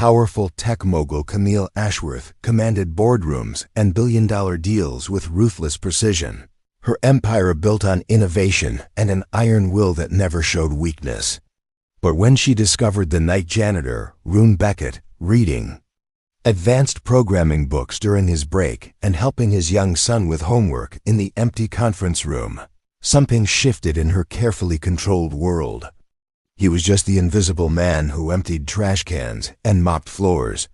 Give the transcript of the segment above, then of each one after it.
powerful tech mogul Camille Ashworth commanded boardrooms and billion-dollar deals with ruthless precision. Her empire built on innovation and an iron will that never showed weakness. But when she discovered the night janitor, Rune Beckett, reading advanced programming books during his break and helping his young son with homework in the empty conference room, something shifted in her carefully controlled world. He was just the invisible man who emptied trash cans and mopped floors,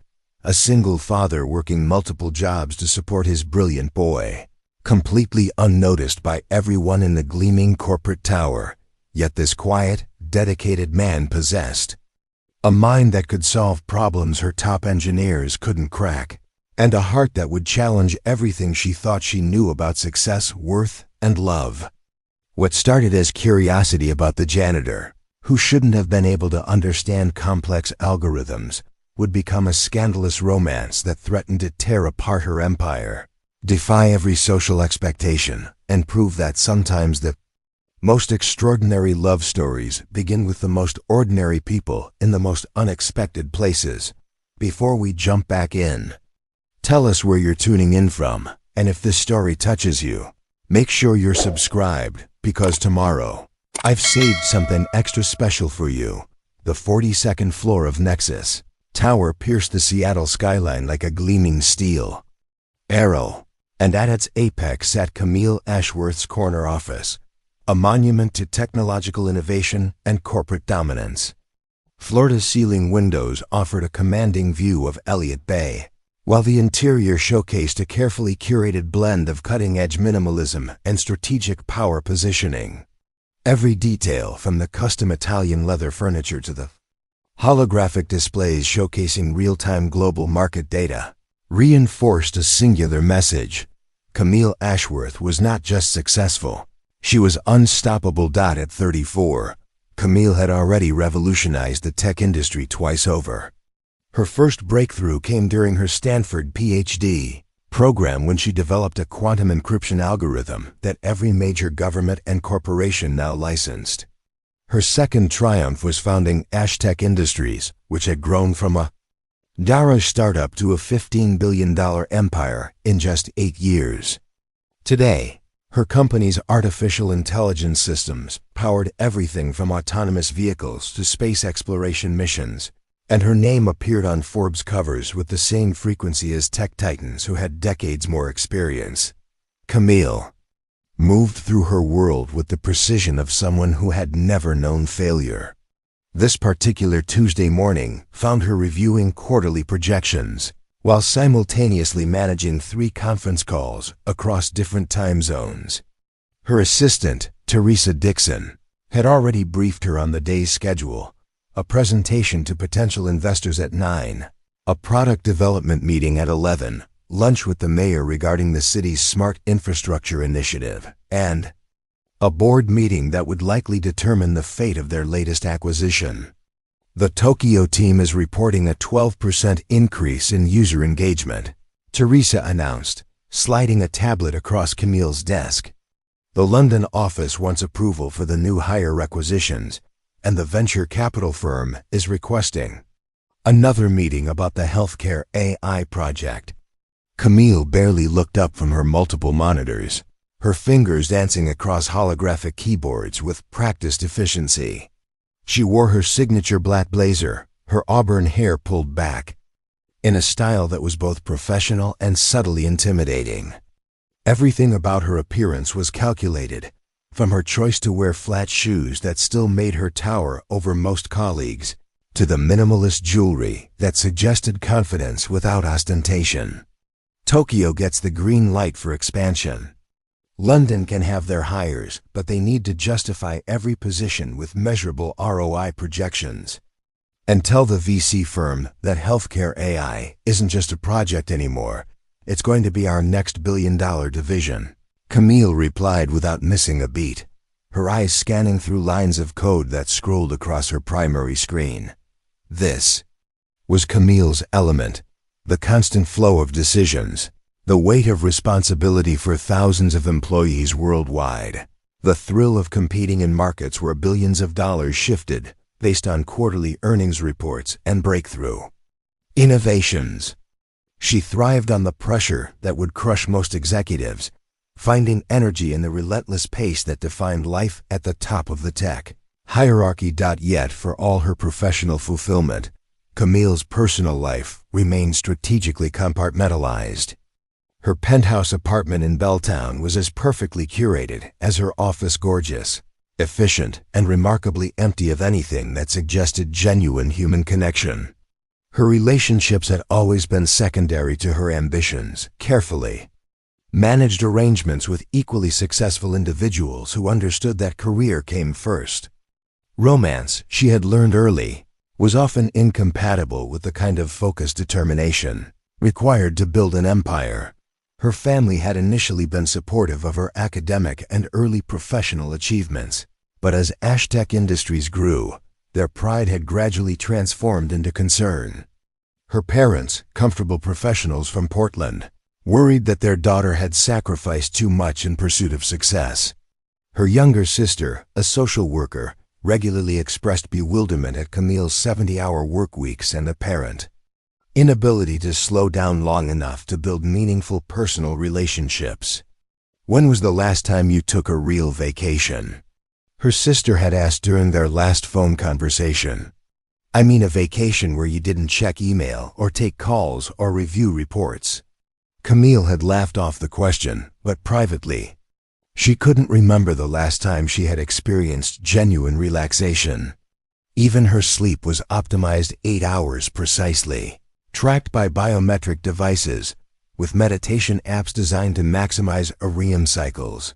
a single father working multiple jobs to support his brilliant boy, completely unnoticed by everyone in the gleaming corporate tower. Yet this quiet, dedicated man possessed a mind that could solve problems her top engineers couldn't crack, and a heart that would challenge everything she thought she knew about success, worth, and love. What started as curiosity about the janitor, who shouldn't have been able to understand complex algorithms, would become a scandalous romance that threatened to tear apart her empire, defy every social expectation, and prove that sometimes the most extraordinary love stories begin with the most ordinary people in the most unexpected places. Before we jump back in, tell us where you're tuning in from, and if this story touches you, make sure you're subscribed, because tomorrow, I've saved something extra special for you. The 42nd floor of Nexus Tower pierced the Seattle skyline like a gleaming steel arrow, and at its apex sat Camille Ashworth's corner office, a monument to technological innovation and corporate dominance. Floor-to-ceiling windows offered a commanding view of Elliott Bay, while the interior showcased a carefully curated blend of cutting-edge minimalism and strategic power positioning. Every detail, from the custom Italian leather furniture to the holographic displays showcasing real-time global market data, reinforced a singular message. Camille Ashworth was not just successful, she was unstoppable. At 34, Camille had already revolutionized the tech industry twice over. Her first breakthrough came during her Stanford PhD program when she developed a quantum encryption algorithm that every major government and corporation now licensed. Her second triumph was founding Ashtec Industries, which had grown from a garage startup to a $15 billion empire in just 8 years. Today, her company's artificial intelligence systems powered everything from autonomous vehicles to space exploration missions, and her name appeared on Forbes covers with the same frequency as tech titans who had decades more experience. Camille moved through her world with the precision of someone who had never known failure. This particular Tuesday morning found her reviewing quarterly projections, while simultaneously managing 3 conference calls across different time zones. Her assistant, Teresa Dixon, had already briefed her on the day's schedule: a presentation to potential investors at 9, a product development meeting at 11, lunch with the mayor regarding the city's smart infrastructure initiative, and a board meeting that would likely determine the fate of their latest acquisition. The Tokyo team is reporting a 12% increase in user engagement, Teresa announced, sliding a tablet across Camille's desk. The London office wants approval for the new hire requisitions, and the venture capital firm is requesting another meeting about the healthcare AI project. Camille barely looked up from her multiple monitors, her fingers dancing across holographic keyboards with practiced efficiency. She wore her signature black blazer, her auburn hair pulled back, in a style that was both professional and subtly intimidating. Everything about her appearance was calculated, from her choice to wear flat shoes that still made her tower over most colleagues, to the minimalist jewelry that suggested confidence without ostentation. Tokyo gets the green light for expansion. London can have their hires, but they need to justify every position with measurable ROI projections. And tell the VC firm that healthcare AI isn't just a project anymore, it's going to be our next billion-dollar division. Camille replied without missing a beat, her eyes scanning through lines of code that scrolled across her primary screen. This was Camille's element, the constant flow of decisions, the weight of responsibility for thousands of employees worldwide, the thrill of competing in markets where billions of dollars shifted based on quarterly earnings reports and breakthrough. Innovations. She thrived on the pressure that would crush most executives, finding energy in the relentless pace that defined life at the top of the tech hierarchy. Yet for all her professional fulfillment, Camille's personal life remained strategically compartmentalized. Her penthouse apartment in Belltown was as perfectly curated as her office gorgeous, efficient, and remarkably empty of anything that suggested genuine human connection. Her relationships had always been secondary to her ambitions, carefully managed arrangements with equally successful individuals who understood that career came first. Romance, she had learned early, was often incompatible with the kind of focused determination required to build an empire. Her family had initially been supportive of her academic and early professional achievements, but as Ashtec Industries grew, their pride had gradually transformed into concern. Her parents, comfortable professionals from Portland, worried that their daughter had sacrificed too much in pursuit of success. Her younger sister, a social worker, regularly expressed bewilderment at Camille's 70-hour work weeks and apparent inability to slow down long enough to build meaningful personal relationships. "When was the last time you took a real vacation?" her sister had asked during their last phone conversation. "I mean a vacation where you didn't check email or take calls or review reports." Camille had laughed off the question, but privately, she couldn't remember the last time she had experienced genuine relaxation. Even her sleep was optimized 8 hours precisely, tracked by biometric devices, with meditation apps designed to maximize REM cycles.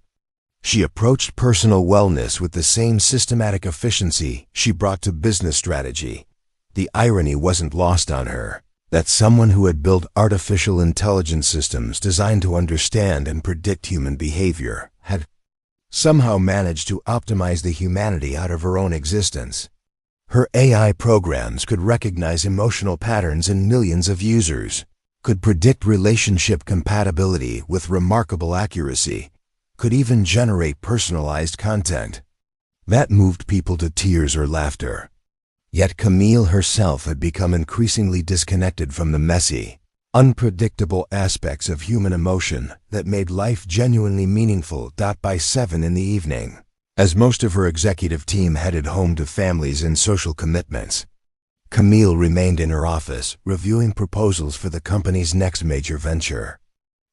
She approached personal wellness with the same systematic efficiency she brought to business strategy. The irony wasn't lost on her that someone who had built artificial intelligence systems designed to understand and predict human behavior had somehow managed to optimize the humanity out of her own existence. Her AI programs could recognize emotional patterns in millions of users, could predict relationship compatibility with remarkable accuracy, could even generate personalized content. That moved people to tears or laughter. Yet Camille herself had become increasingly disconnected from the messy, unpredictable aspects of human emotion that made life genuinely meaningful. By 7 in the evening, as most of her executive team headed home to families and social commitments, Camille remained in her office reviewing proposals for the company's next major venture.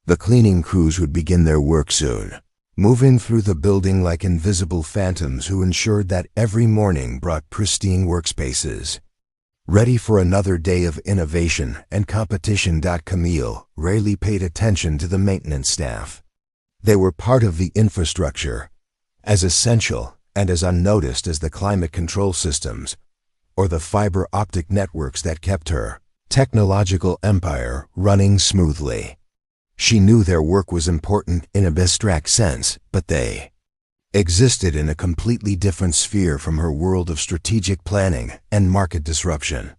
The cleaning crews would begin their work soon, moving through the building like invisible phantoms who ensured that every morning brought pristine workspaces, ready for another day of innovation and competition. Camille rarely paid attention to the maintenance staff. They were part of the infrastructure, as essential and as unnoticed as the climate control systems or the fiber optic networks that kept her technological empire running smoothly. She knew their work was important in an abstract sense, but they existed in a completely different sphere from her world of strategic planning and market disruption.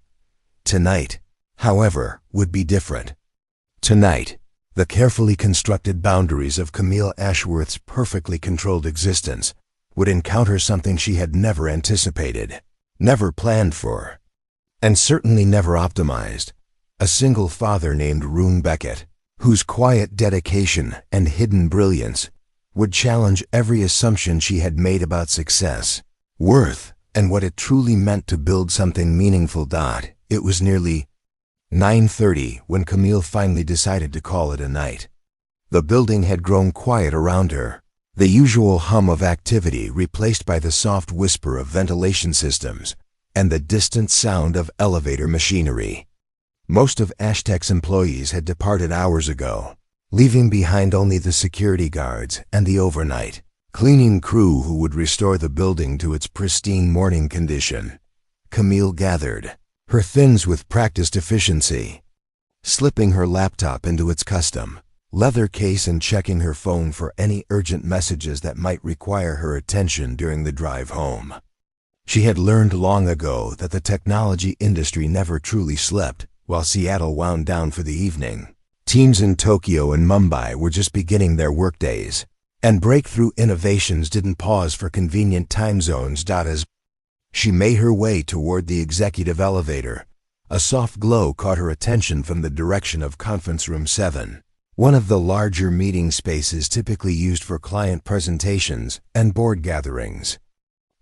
Tonight, however, would be different. Tonight, the carefully constructed boundaries of Camille Ashworth's perfectly controlled existence would encounter something she had never anticipated, never planned for, and certainly never optimized: a single father named Rune Beckett, whose quiet dedication and hidden brilliance would challenge every assumption she had made about success, worth, and what it truly meant to build something meaningful. It was nearly 9:30 when Camille finally decided to call it a night. The building had grown quiet around her, the usual hum of activity replaced by the soft whisper of ventilation systems and the distant sound of elevator machinery. Most of Ashtec's employees had departed hours ago, leaving behind only the security guards and the overnight cleaning crew who would restore the building to its pristine morning condition. Camille gathered her things with practiced efficiency, slipping her laptop into its custom leather case and checking her phone for any urgent messages that might require her attention during the drive home. She had learned long ago that the technology industry never truly slept while Seattle wound down for the evening. Teams in Tokyo and Mumbai were just beginning their workdays, and breakthrough innovations didn't pause for convenient time zones. As she made her way toward the executive elevator, A soft glow caught her attention from the direction of Conference Room 7, one of the larger meeting spaces typically used for client presentations and board gatherings.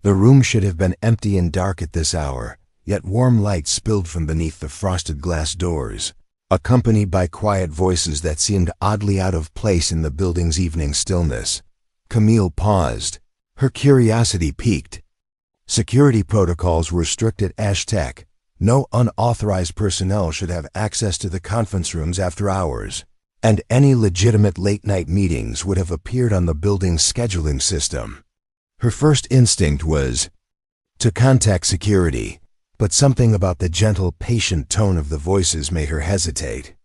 The room should have been empty and dark at this hour, yet warm light spilled from beneath the frosted glass doors, accompanied by quiet voices that seemed oddly out of place in the building's evening stillness. Camille paused, her curiosity piqued. Security protocols were strict at Ashtec. No unauthorized personnel should have access to the conference rooms after hours, and any legitimate late-night meetings would have appeared on the building's scheduling system. Her first instinct was to contact security, but something about the gentle, patient tone of the voices made her hesitate.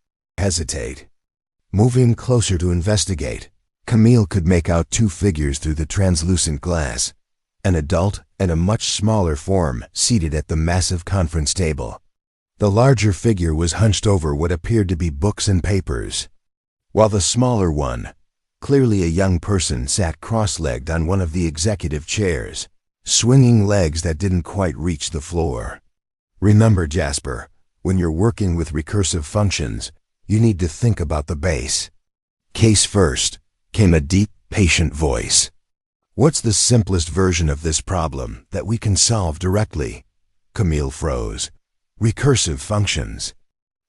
Moving closer to investigate, Camille could make out two figures through the translucent glass, an adult and a much smaller form seated at the massive conference table. The larger figure was hunched over what appeared to be books and papers, while the smaller one, clearly a young person, sat cross-legged on one of the executive chairs, swinging legs that didn't quite reach the floor. Remember, Jasper, when you're working with recursive functions, you need to think about the base case first, came a deep, patient voice. What's the simplest version of this problem that we can solve directly? Camille froze. Recursive functions.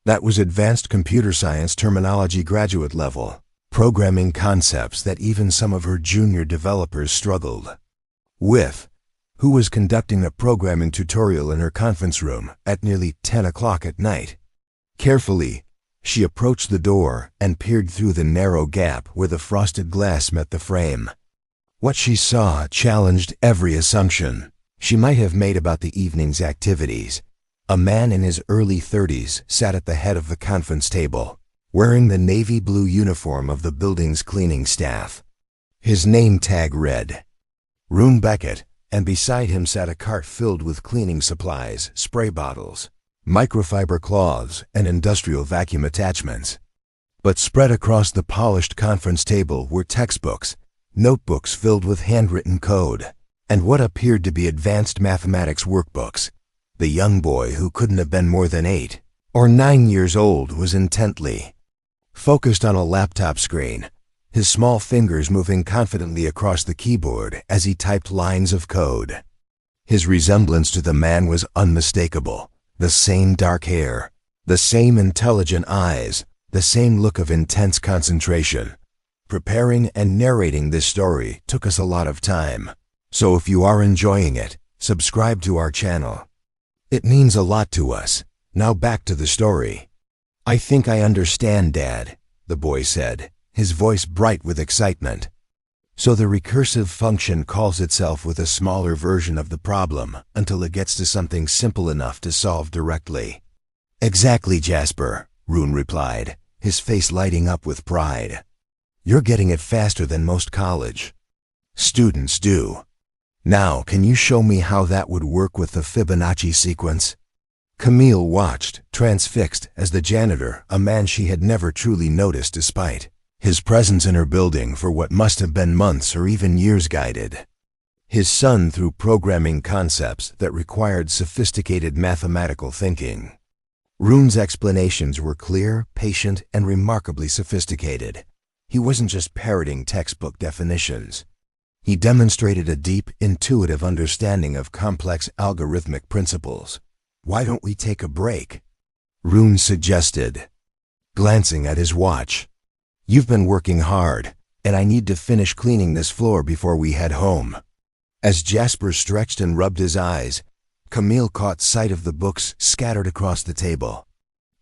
That was advanced computer science terminology, graduate level, programming concepts that even some of her junior developers struggled with. Who was conducting a programming tutorial in her conference room at nearly 10 o'clock at night? Carefully, she approached the door and peered through the narrow gap where the frosted glass met the frame. What she saw challenged every assumption she might have made about the evening's activities. A man in his early 30s sat at the head of the conference table, wearing the navy blue uniform of the building's cleaning staff. His name tag read Rune Beckett, and beside him sat a cart filled with cleaning supplies, spray bottles, microfiber cloths, and industrial vacuum attachments. But spread across the polished conference table were textbooks, notebooks filled with handwritten code, and what appeared to be advanced mathematics workbooks. The young boy, who couldn't have been more than 8 or 9 years old, was intently focused on a laptop screen, his small fingers moving confidently across the keyboard as he typed lines of code. His resemblance to the man was unmistakable. The same dark hair, the same intelligent eyes, the same look of intense concentration. Preparing and narrating this story took us a lot of time, so if you are enjoying it, subscribe to our channel. It means a lot to us. Now back to the story. I think I understand, Dad, the boy said, his voice bright with excitement. So the recursive function calls itself with a smaller version of the problem until it gets to something simple enough to solve directly. Exactly, Jasper, Rune replied, his face lighting up with pride. You're getting it faster than most college students do. Now, can you show me how that would work with the Fibonacci sequence? Camille watched, transfixed, as the janitor, a man she had never truly noticed despite his presence in her building for what must have been months or even years, guided his son through programming concepts that required sophisticated mathematical thinking. Rune's explanations were clear, patient, and remarkably sophisticated. He wasn't just parroting textbook definitions. He demonstrated a deep, intuitive understanding of complex algorithmic principles. Why don't we take a break? Rune suggested, glancing at his watch. You've been working hard, and I need to finish cleaning this floor before we head home. As Jasper stretched and rubbed his eyes, Camille caught sight of the books scattered across the table.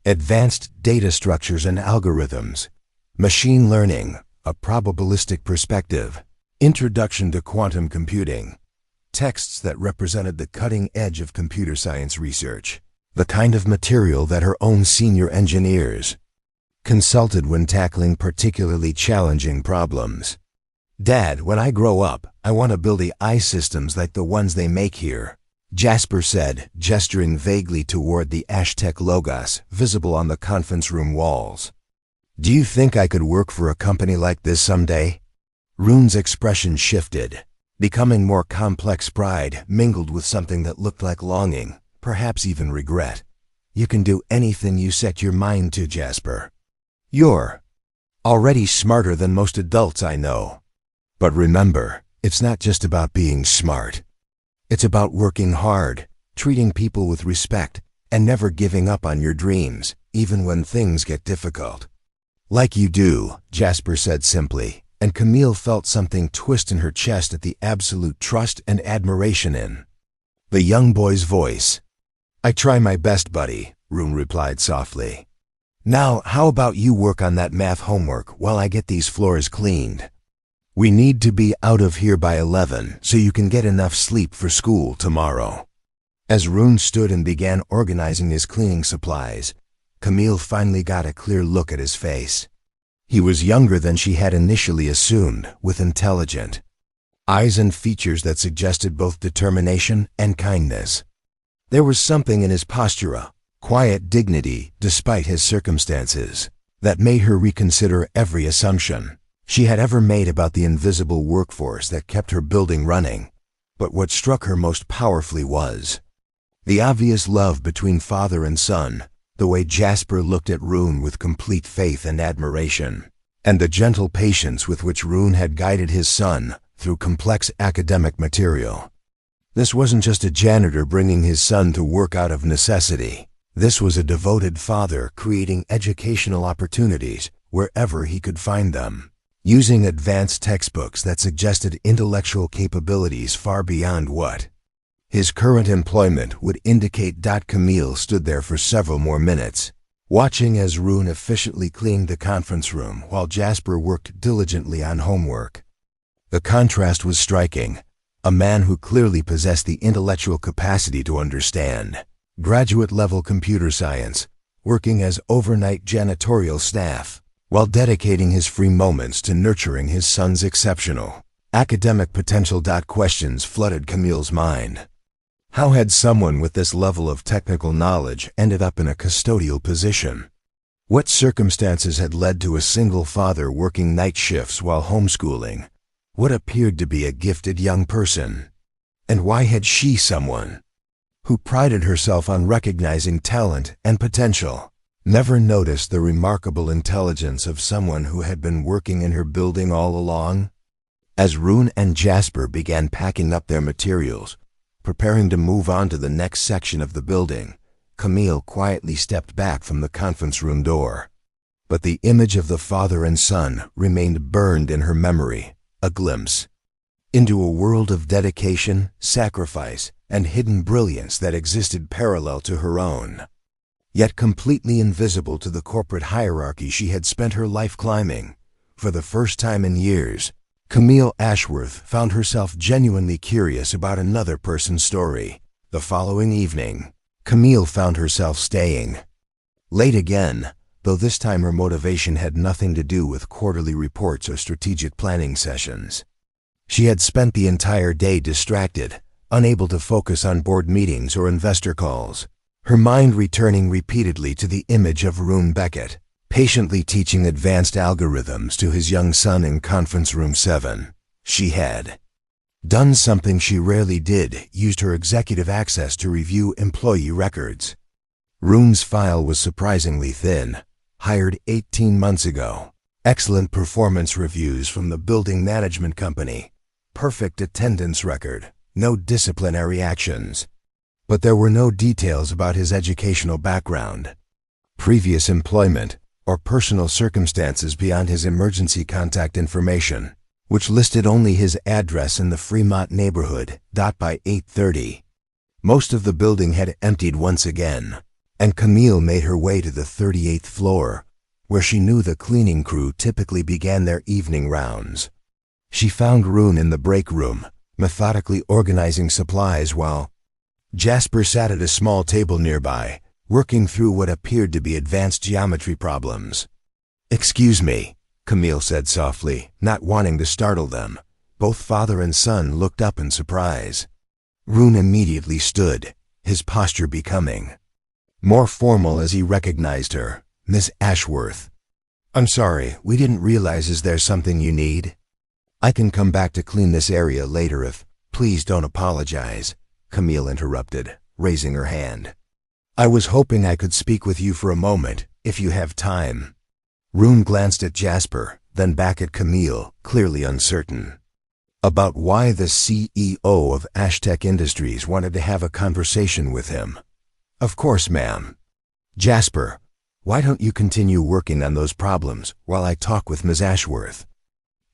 Advanced Data Structures and Algorithms, Machine Learning, A Probabilistic Perspective, Introduction to Quantum Computing, texts that represented the cutting edge of computer science research, the kind of material that her own senior engineers consulted when tackling particularly challenging problems. Dad, when I grow up, I want to build AI systems like the ones they make here, Jasper said, gesturing vaguely toward the Ashtec logos visible on the conference room walls. Do you think I could work for a company like this someday? Rune's expression shifted, becoming more complex. Pride mingled with something that looked like longing, perhaps even regret. You can do anything you set your mind to, Jasper. You're already smarter than most adults I know. But remember, it's not just about being smart. It's about working hard, treating people with respect, and never giving up on your dreams, even when things get difficult. Like you do, Jasper said simply, and Camille felt something twist in her chest at the absolute trust and admiration in the young boy's voice. I try my best, buddy, Rune replied softly. Now, how about you work on that math homework while I get these floors cleaned? We need to be out of here by 11 so you can get enough sleep for school tomorrow. As Rune stood and began organizing his cleaning supplies, Camille finally got a clear look at his face. He was younger than she had initially assumed, with intelligent eyes and features that suggested both determination and kindness. There was something in his posture, a quiet dignity despite his circumstances, that made her reconsider every assumption she had ever made about the invisible workforce that kept her building running. But what struck her most powerfully was the obvious love between father and son, the way Jasper looked at Rune with complete faith and admiration, and the gentle patience with which Rune had guided his son through complex academic material. This wasn't just a janitor bringing his son to work out of necessity. This was a devoted father creating educational opportunities wherever he could find them, using advanced textbooks that suggested intellectual capabilities far beyond what his current employment would indicate. Camille stood there for several more minutes, watching as Rune efficiently cleaned the conference room while Jasper worked diligently on homework. The contrast was striking. A man who clearly possessed the intellectual capacity to understand graduate-level computer science, working as overnight janitorial staff, while dedicating his free moments to nurturing his son's exceptional academic potential. Questions flooded Camille's mind. How had someone with this level of technical knowledge ended up in a custodial position? What circumstances had led to a single father working night shifts while homeschooling what appeared to be a gifted young person? And why had she, someone who prided herself on recognizing talent and potential, never noticed the remarkable intelligence of someone who had been working in her building all along? As Rune and Jasper began packing up their materials, preparing to move on to the next section of the building, Camille quietly stepped back from the conference room door. But the image of the father and son remained burned in her memory, a glimpse into a world of dedication, sacrifice, and hidden brilliance that existed parallel to her own, yet completely invisible to the corporate hierarchy she had spent her life climbing. For the first time in years, Camille Ashworth found herself genuinely curious about another person's story. The following evening, Camille found herself staying late again, though this time her motivation had nothing to do with quarterly reports or strategic planning sessions. She had spent the entire day distracted, unable to focus on board meetings or investor calls, her mind returning repeatedly to the image of Rune Beckett, patiently teaching advanced algorithms to his young son in conference room 7. She had done something she rarely did, used her executive access to review employee records. Rune's file was surprisingly thin. Hired 18 months ago. Excellent performance reviews from the building management company. Perfect attendance record. No disciplinary actions. But there were no details about his educational background, previous employment, or personal circumstances beyond his emergency contact information, which listed only his address in the Fremont neighborhood. By 8:30, most of the building had emptied once again, and Camille made her way to the 38th floor, where she knew the cleaning crew typically began their evening rounds. She found Rune in the break room, methodically organizing supplies while Jasper sat at a small table nearby, working through what appeared to be advanced geometry problems. "Excuse me," Camille said softly, not wanting to startle them. Both father and son looked up in surprise. Rune immediately stood, his posture becoming more formal as he recognized her. "Miss Ashworth. I'm sorry, we didn't realize. Is there something you need? I can come back to clean this area later if..." "Please don't apologize," Camille interrupted, raising her hand. I was hoping I could speak with you for a moment, if you have time. Rune glanced at Jasper, then back at Camille, clearly uncertain about why the CEO of Ashtec Industries wanted to have a conversation with him. Of course, ma'am. Jasper, why don't you continue working on those problems while I talk with Ms. Ashworth?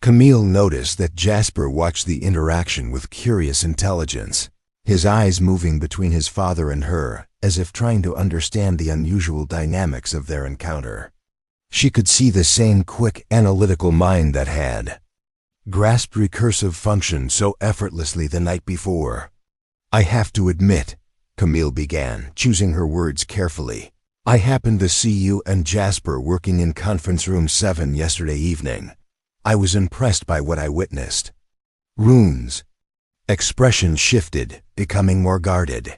Camille noticed that Jasper watched the interaction with curious intelligence, his eyes moving between his father and her, as if trying to understand the unusual dynamics of their encounter. She could see the same quick, analytical mind that had grasped recursive function so effortlessly the night before. I have to admit, Camille began, choosing her words carefully, I happened to see you and Jasper working in conference room 7 yesterday evening. I was impressed by what I witnessed. Rune's expression shifted, becoming more guarded.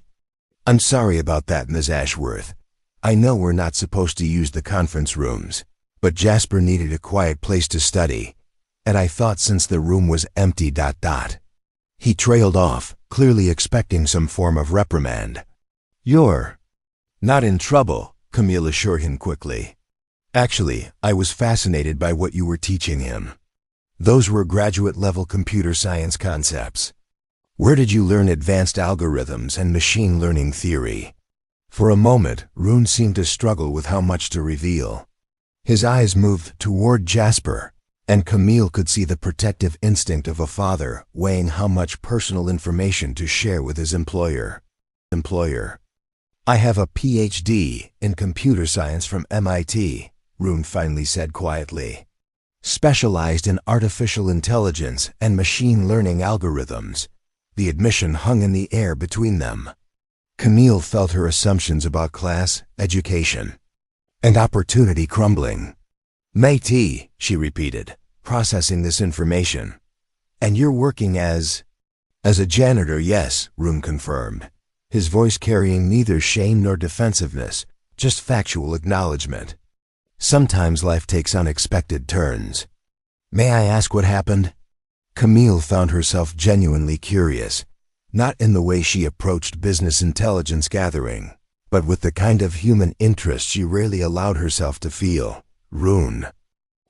I'm sorry about that, Ms. Ashworth. I know we're not supposed to use the conference rooms, but Jasper needed a quiet place to study, and I thought since the room was empty... He trailed off, clearly expecting some form of reprimand. You're not in trouble, Camille assured him quickly. Actually, I was fascinated by what you were teaching him. Those were graduate-level computer science concepts. Where did you learn advanced algorithms and machine learning theory? For a moment, Rune seemed to struggle with how much to reveal. His eyes moved toward Jasper, and Camille could see the protective instinct of a father weighing how much personal information to share with his employer. I have a PhD in computer science from MIT, Rune finally said quietly. Specialized in artificial intelligence and machine learning algorithms. The admission hung in the air between them. Camille felt her assumptions about class, education, and opportunity crumbling. Métis, she repeated, processing this information. And you're working as a janitor, yes, Rune confirmed, his voice carrying neither shame nor defensiveness, just factual acknowledgement. Sometimes life takes unexpected turns. May I ask what happened? Camille found herself genuinely curious, not in the way she approached business intelligence gathering, but with the kind of human interest she rarely allowed herself to feel. Rune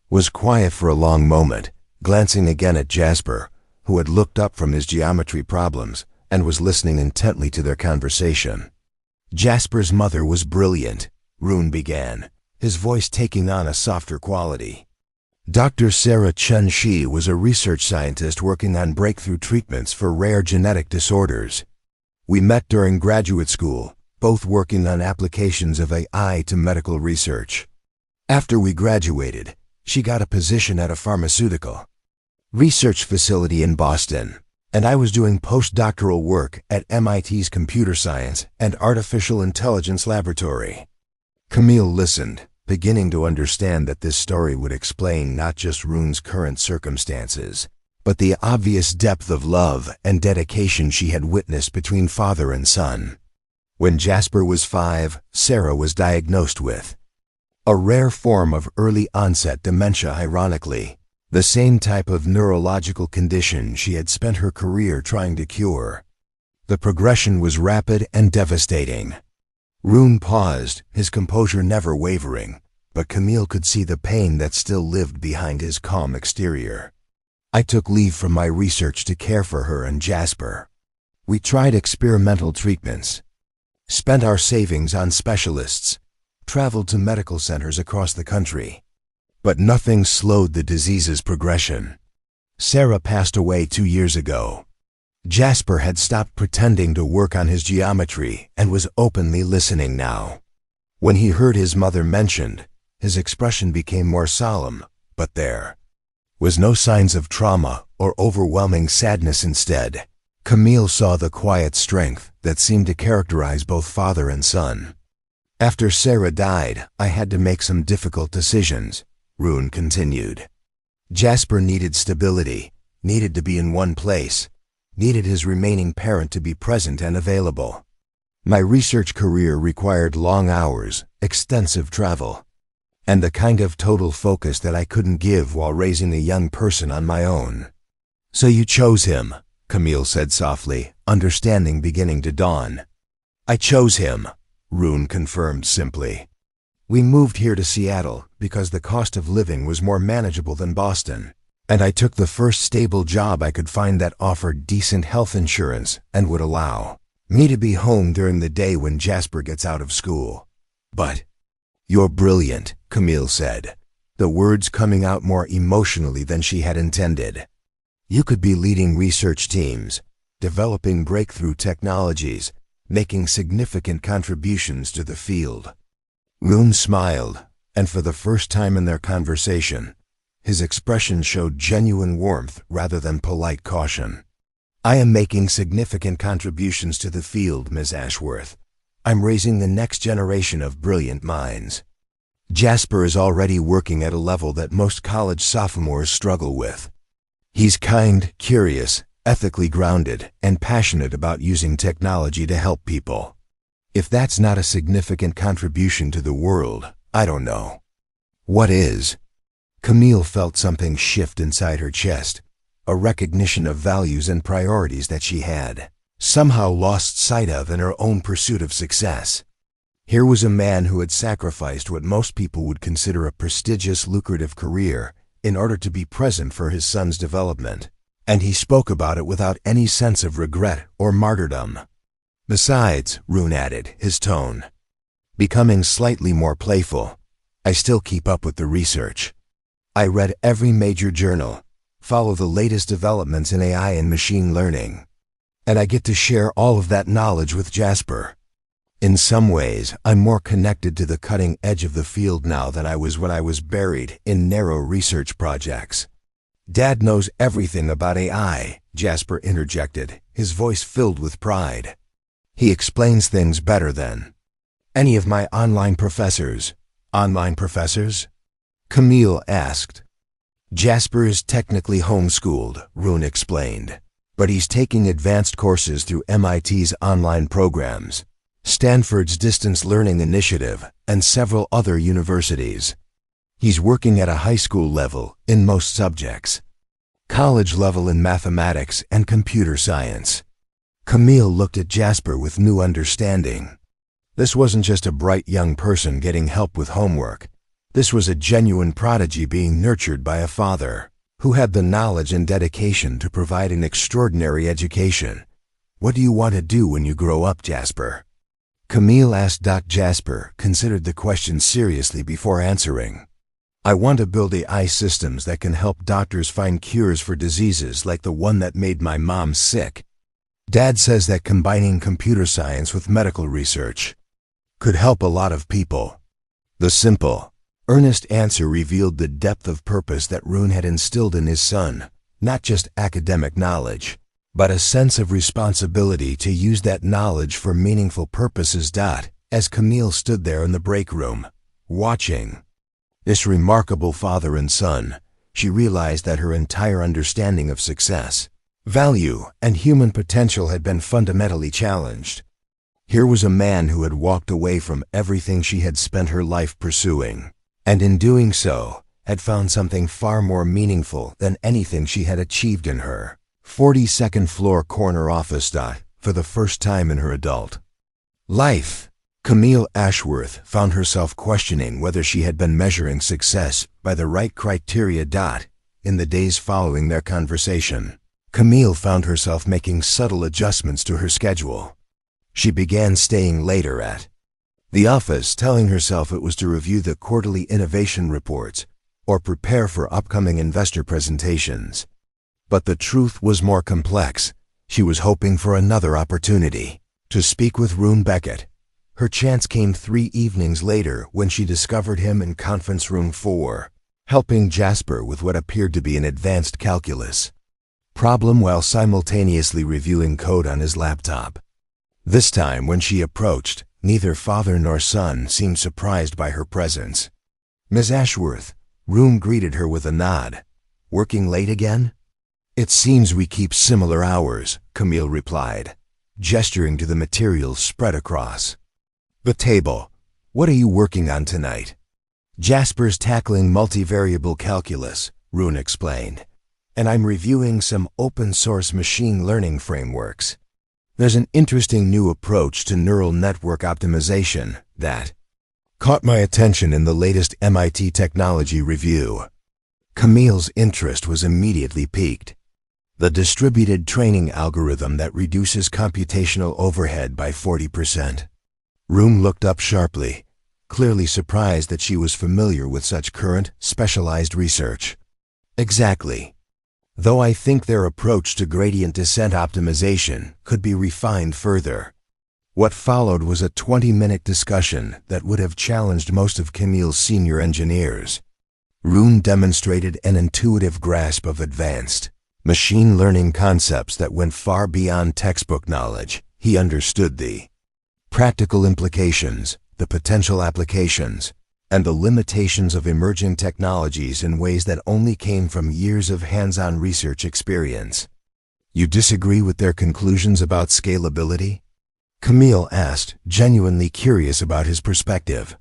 was quiet for a long moment, glancing again at Jasper, who had looked up from his geometry problems and was listening intently to their conversation. Jasper's mother was brilliant, Rune began, his voice taking on a softer quality. Dr. Sarah Chen-Shi was a research scientist working on breakthrough treatments for rare genetic disorders. We met during graduate school, both working on applications of AI to medical research. After we graduated, she got a position at a pharmaceutical research facility in Boston, and I was doing postdoctoral work at MIT's Computer Science and Artificial Intelligence Laboratory. Camille listened, beginning to understand that this story would explain not just Rune's current circumstances, but the obvious depth of love and dedication she had witnessed between father and son. When Jasper was 5, Sarah was diagnosed with a rare form of early-onset dementia, ironically, the same type of neurological condition she had spent her career trying to cure. The progression was rapid and devastating. Rune paused, his composure never wavering, but Camille could see the pain that still lived behind his calm exterior. I took leave from my research to care for her and Jasper. We tried experimental treatments, spent our savings on specialists, traveled to medical centers across the country. But nothing slowed the disease's progression. Sarah passed away 2 years ago. Jasper had stopped pretending to work on his geometry and was openly listening now. When he heard his mother mentioned, his expression became more solemn, but there was no signs of trauma or overwhelming sadness. Instead, Camille saw the quiet strength that seemed to characterize both father and son. After Sarah died, I had to make some difficult decisions, Rune continued. Jasper needed stability, needed to be in one place, needed his remaining parent to be present and available. My research career required long hours, extensive travel, and the kind of total focus that I couldn't give while raising a young person on my own. So you chose him, Camille said softly, understanding beginning to dawn. I chose him, Rune confirmed simply. We moved here to Seattle because the cost of living was more manageable than Boston, and I took the first stable job I could find that offered decent health insurance and would allow me to be home during the day when Jasper gets out of school. But you're brilliant, Camille said, the words coming out more emotionally than she had intended. You could be leading research teams, developing breakthrough technologies, making significant contributions to the field. Rune smiled, and for the first time in their conversation, his expression showed genuine warmth rather than polite caution. I am making significant contributions to the field, Ms. Ashworth. I'm raising the next generation of brilliant minds. Jasper is already working at a level that most college sophomores struggle with. He's kind, curious, ethically grounded, and passionate about using technology to help people. If that's not a significant contribution to the world, I don't know what is. Camille felt something shift inside her chest, a recognition of values and priorities that she had somehow lost sight of in her own pursuit of success. Here was a man who had sacrificed what most people would consider a prestigious, lucrative career in order to be present for his son's development, and he spoke about it without any sense of regret or martyrdom. Besides, Rune added, his tone becoming slightly more playful, I still keep up with the research. I read every major journal, follow the latest developments in AI and machine learning, and I get to share all of that knowledge with Jasper. In some ways, I'm more connected to the cutting edge of the field now than I was when I was buried in narrow research projects. Dad knows everything about AI, Jasper interjected, his voice filled with pride. He explains things better than any of my online professors. Online professors? Camille asked. Jasper is technically homeschooled, Rune explained, but he's taking advanced courses through MIT's online programs, Stanford's distance learning initiative, and several other universities. He's working at a high school level in most subjects, college level in mathematics and computer science. Camille looked at Jasper with new understanding. This wasn't just a bright young person getting help with homework. This was a genuine prodigy being nurtured by a father who had the knowledge and dedication to provide an extraordinary education. What do you want to do when you grow up, Jasper? Camille asked. Jasper considered the question seriously before answering. I want to build AI systems that can help doctors find cures for diseases like the one that made my mom sick. Dad says that combining computer science with medical research could help a lot of people. The simple, earnest answer revealed the depth of purpose that Rune had instilled in his son, not just academic knowledge, but a sense of responsibility to use that knowledge for meaningful purposes. As Camille stood there in the break room, watching this remarkable father and son, she realized that her entire understanding of success, value, and human potential had been fundamentally challenged. Here was a man who had walked away from everything she had spent her life pursuing, and in doing so, had found something far more meaningful than anything she had achieved in her 42nd floor corner office. For the first time in her adult life, Camille Ashworth found herself questioning whether she had been measuring success by the right criteria. In the days following their conversation, Camille found herself making subtle adjustments to her schedule. She began staying later at the office, telling herself it was to review the quarterly innovation reports or prepare for upcoming investor presentations. But the truth was more complex. She was hoping for another opportunity to speak with Rune Beckett. Her chance came 3 evenings later when she discovered him in conference room 4, helping Jasper with what appeared to be an advanced calculus problem while simultaneously reviewing code on his laptop. This time, when she approached, neither father nor son seemed surprised by her presence. Ms. Ashworth, Rune greeted her with a nod. Working late again? It seems we keep similar hours, Camille replied, gesturing to the materials spread across the table. What are you working on tonight? Jasper's tackling multivariable calculus, Rune explained, and I'm reviewing some open-source machine learning frameworks. There's an interesting new approach to neural network optimization that caught my attention in the latest MIT technology review. Camille's interest was immediately piqued. The distributed training algorithm that reduces computational overhead by 40%. Room looked up sharply, clearly surprised that she was familiar with such current, specialized research. Exactly. Though I think their approach to gradient descent optimization could be refined further. What followed was a 20-minute discussion that would have challenged most of Camille's senior engineers. Rune demonstrated an intuitive grasp of advanced machine learning concepts that went far beyond textbook knowledge. He understood the practical implications, the potential applications, and the limitations of emerging technologies in ways that only came from years of hands-on research experience. You disagree with their conclusions about scalability? Camille asked, genuinely curious about his perspective.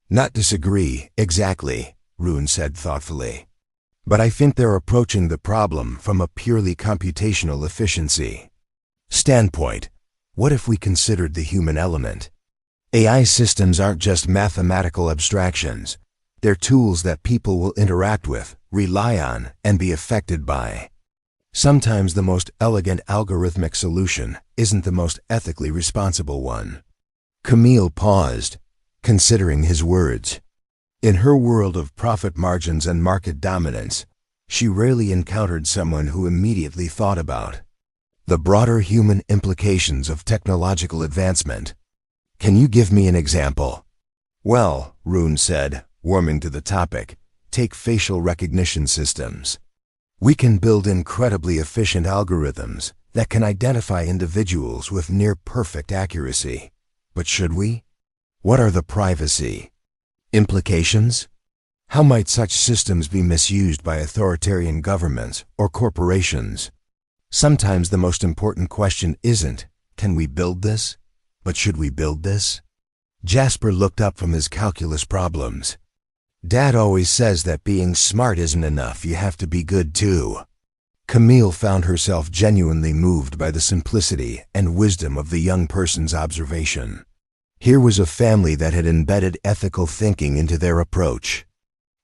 Not disagree, exactly, Rune said thoughtfully. But I think they're approaching the problem from a purely computational efficiency standpoint. What if we considered the human element? AI systems aren't just mathematical abstractions. They're tools that people will interact with, rely on, and be affected by. Sometimes the most elegant algorithmic solution isn't the most ethically responsible one. Camille paused, considering his words. In her world of profit margins and market dominance, she rarely encountered someone who immediately thought about the broader human implications of technological advancement. Can you give me an example? Well, Rune said, warming to the topic, take facial recognition systems. We can build incredibly efficient algorithms that can identify individuals with near-perfect accuracy. But should we? What are the privacy implications? How might such systems be misused by authoritarian governments or corporations? Sometimes the most important question isn't, can we build this? But should we build this? Jasper looked up from his calculus problems. Dad always says that being smart isn't enough, you have to be good too. Camille found herself genuinely moved by the simplicity and wisdom of the young person's observation. Here was a family that had embedded ethical thinking into their approach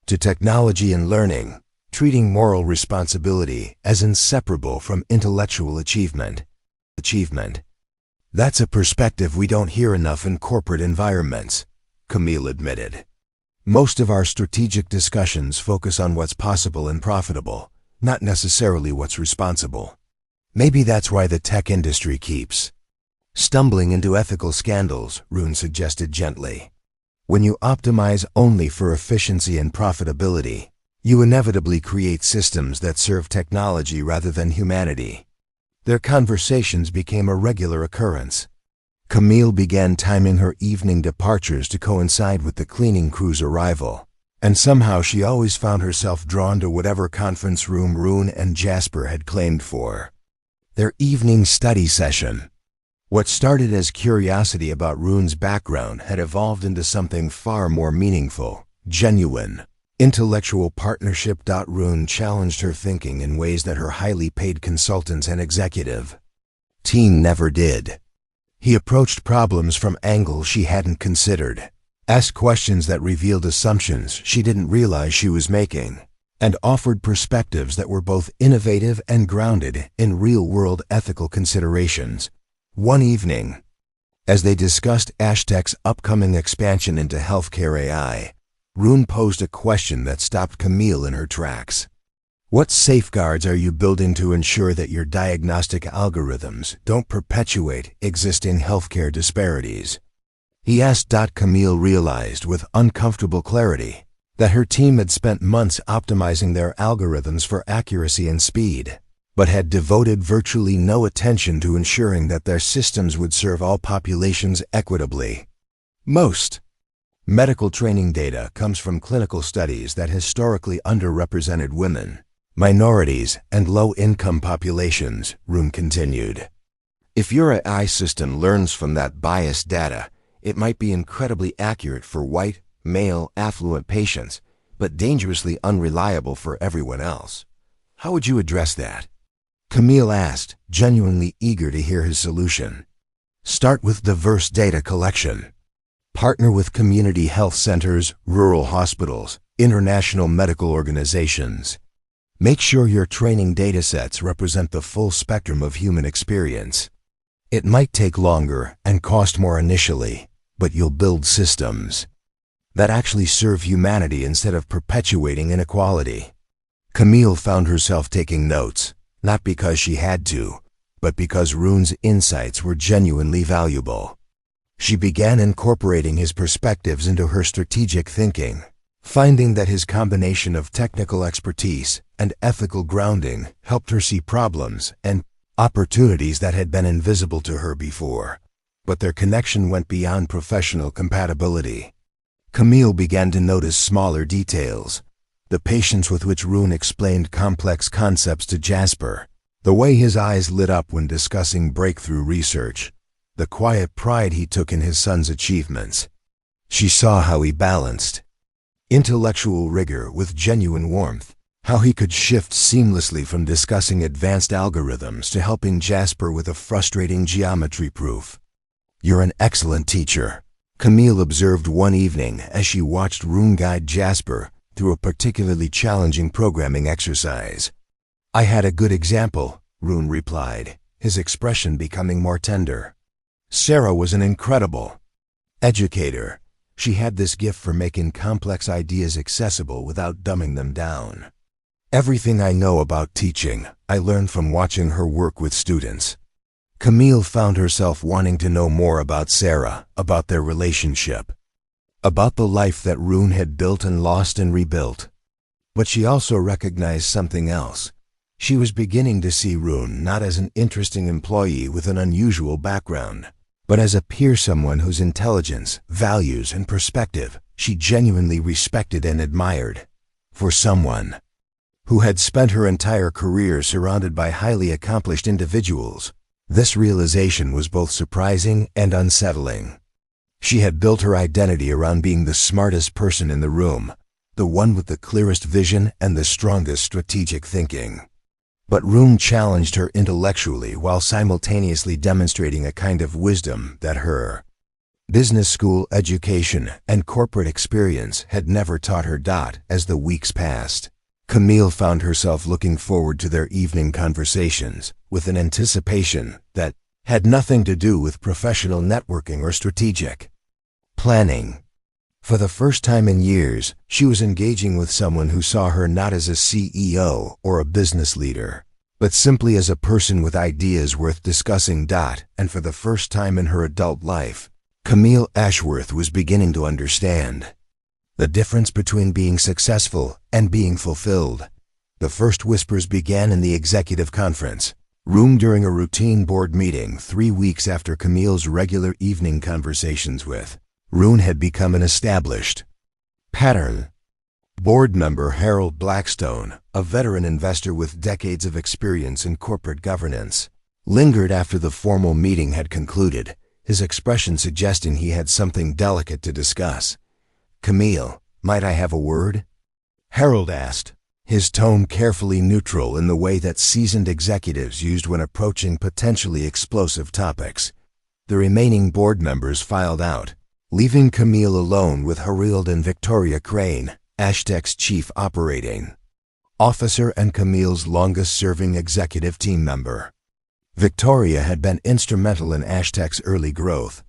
to technology and learning, treating moral responsibility as inseparable from intellectual achievement. That's a perspective we don't hear enough in corporate environments, Camille admitted. Most of our strategic discussions focus on what's possible and profitable, not necessarily what's responsible. Maybe that's why the tech industry keeps stumbling into ethical scandals, Rune suggested gently. When you optimize only for efficiency and profitability, you inevitably create systems that serve technology rather than humanity. Their conversations became a regular occurrence. Camille began timing her evening departures to coincide with the cleaning crew's arrival, and somehow she always found herself drawn to whatever conference room Rune and Jasper had claimed for their evening study session. What started as curiosity about Rune's background had evolved into something far more meaningful, genuine, intellectual partnership. Rune challenged her thinking in ways that her highly paid consultants and executive team never did. He approached problems from angles she hadn't considered, asked questions that revealed assumptions she didn't realize she was making, and offered perspectives that were both innovative and grounded in real-world ethical considerations. One evening, as they discussed Ashtech's upcoming expansion into healthcare AI, Rune posed a question that stopped Camille in her tracks. What safeguards are you building to ensure that your diagnostic algorithms don't perpetuate existing healthcare disparities? He asked. Camille realized with uncomfortable clarity that her team had spent months optimizing their algorithms for accuracy and speed, but had devoted virtually no attention to ensuring that their systems would serve all populations equitably. Most medical training data comes from clinical studies that historically underrepresented women, minorities, and low-income populations, Rune continued. If your AI system learns from that biased data, it might be incredibly accurate for white, male, affluent patients, but dangerously unreliable for everyone else. How would you address that? Camille asked, genuinely eager to hear his solution. Start with diverse data collection. Partner with community health centers, rural hospitals, international medical organizations. Make sure your training datasets represent the full spectrum of human experience. It might take longer and cost more initially, but you'll build systems that actually serve humanity instead of perpetuating inequality. Camille found herself taking notes, not because she had to, but because Rune's insights were genuinely valuable. She began incorporating his perspectives into her strategic thinking, finding that his combination of technical expertise and ethical grounding helped her see problems and opportunities that had been invisible to her before. But their connection went beyond professional compatibility. Camille began to notice smaller details: the patience with which Rune explained complex concepts to Jasper, the way his eyes lit up when discussing breakthrough research, the quiet pride he took in his son's achievements. She saw how he balanced intellectual rigor with genuine warmth, how he could shift seamlessly from discussing advanced algorithms to helping Jasper with a frustrating geometry proof. "You're an excellent teacher," Camille observed one evening as she watched Rune guide Jasper through a particularly challenging programming exercise. "I had a good example," Rune replied, his expression becoming more tender. "Sarah was an incredible educator. She had this gift for making complex ideas accessible without dumbing them down. Everything I know about teaching, I learned from watching her work with students." Camille found herself wanting to know more about Sarah, about their relationship, about the life that Rune had built and lost and rebuilt. But she also recognized something else. She was beginning to see Rune not as an interesting employee with an unusual background, but as a peer, someone whose intelligence, values, and perspective she genuinely respected and admired. For someone who had spent her entire career surrounded by highly accomplished individuals, this realization was both surprising and unsettling. She had built her identity around being the smartest person in the room, the one with the clearest vision and the strongest strategic thinking. But Rune challenged her intellectually while simultaneously demonstrating a kind of wisdom that her business school education and corporate experience had never taught her. As the weeks passed, Camille found herself looking forward to their evening conversations with an anticipation that had nothing to do with professional networking or strategic planning. For the first time in years, she was engaging with someone who saw her not as a CEO or a business leader, but simply as a person with ideas worth discussing. And for the first time in her adult life, Camille Ashworth was beginning to understand the difference between being successful and being fulfilled. The first whispers began in the executive conference room during a routine board meeting 3 weeks after Camille's regular evening conversations with Rune had become an established pattern. Board member Harold Blackstone, a veteran investor with decades of experience in corporate governance, lingered after the formal meeting had concluded, his expression suggesting he had something delicate to discuss. "Camille, might I have a word?" Harold asked, his tone carefully neutral in the way that seasoned executives used when approaching potentially explosive topics. The remaining board members filed out, leaving Camille alone with Harold and Victoria Crane, Ashtec's chief operating officer and Camille's longest-serving executive team member. Victoria had been instrumental in Ashtec's early growth,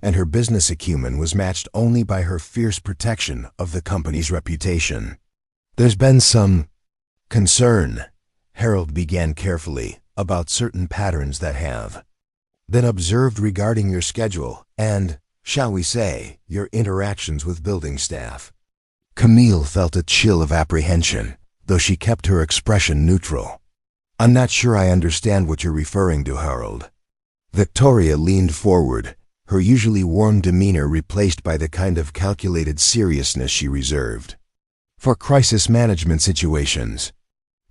and her business acumen was matched only by her fierce protection of the company's reputation. "There's been some concern," Harold began carefully, "about certain patterns that have been observed regarding your schedule and, shall we say, your interactions with building staff." Camille felt a chill of apprehension, though she kept her expression neutral. "I'm not sure I understand what you're referring to, Harold." Victoria leaned forward, her usually warm demeanor replaced by the kind of calculated seriousness she reserved for crisis management situations.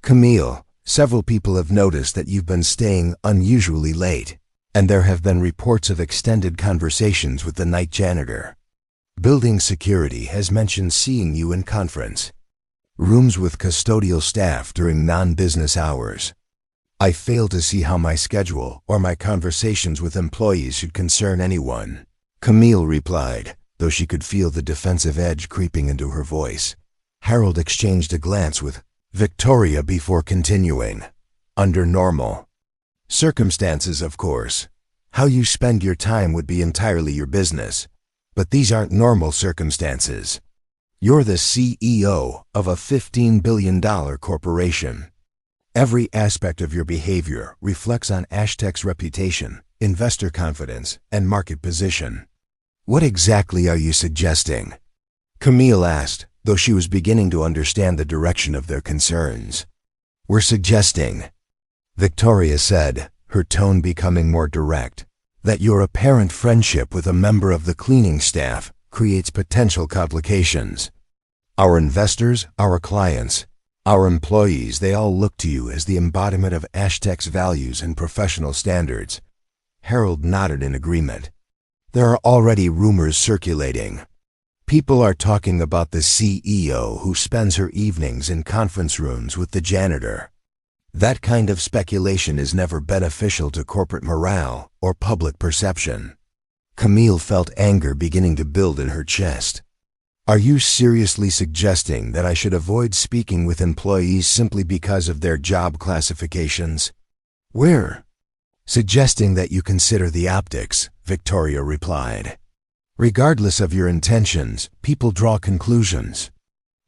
"Camille, several people have noticed that you've been staying unusually late, and there have been reports of extended conversations with the night janitor. Building security has mentioned seeing you in conference rooms with custodial staff during non-business hours. I fail to see how my schedule or my conversations with employees should concern anyone, Camille replied, though she could feel the defensive edge creeping into her voice. Harold exchanged a glance with Victoria before continuing. Under normal circumstances, of course. How you spend your time would be entirely your business. But these aren't normal circumstances. You're the CEO of a $15 billion corporation. Every aspect of your behavior reflects on Ashtec's reputation, investor confidence, and market position. What exactly are you suggesting? Camille asked, though she was beginning to understand the direction of their concerns. We're suggesting, Victoria said, her tone becoming more direct, that your apparent friendship with a member of the cleaning staff creates potential complications. Our investors, our clients, our employees, they all look to you as the embodiment of Ashtec's values and professional standards. Harold nodded in agreement. There are already rumors circulating. People are talking about the CEO who spends her evenings in conference rooms with the janitor. That kind of speculation is never beneficial to corporate morale or public perception. Camille felt anger beginning to build in her chest. Are you seriously suggesting that I should avoid speaking with employees simply because of their job classifications? We're suggesting that you consider the optics, Victoria replied. Regardless of your intentions, people draw conclusions.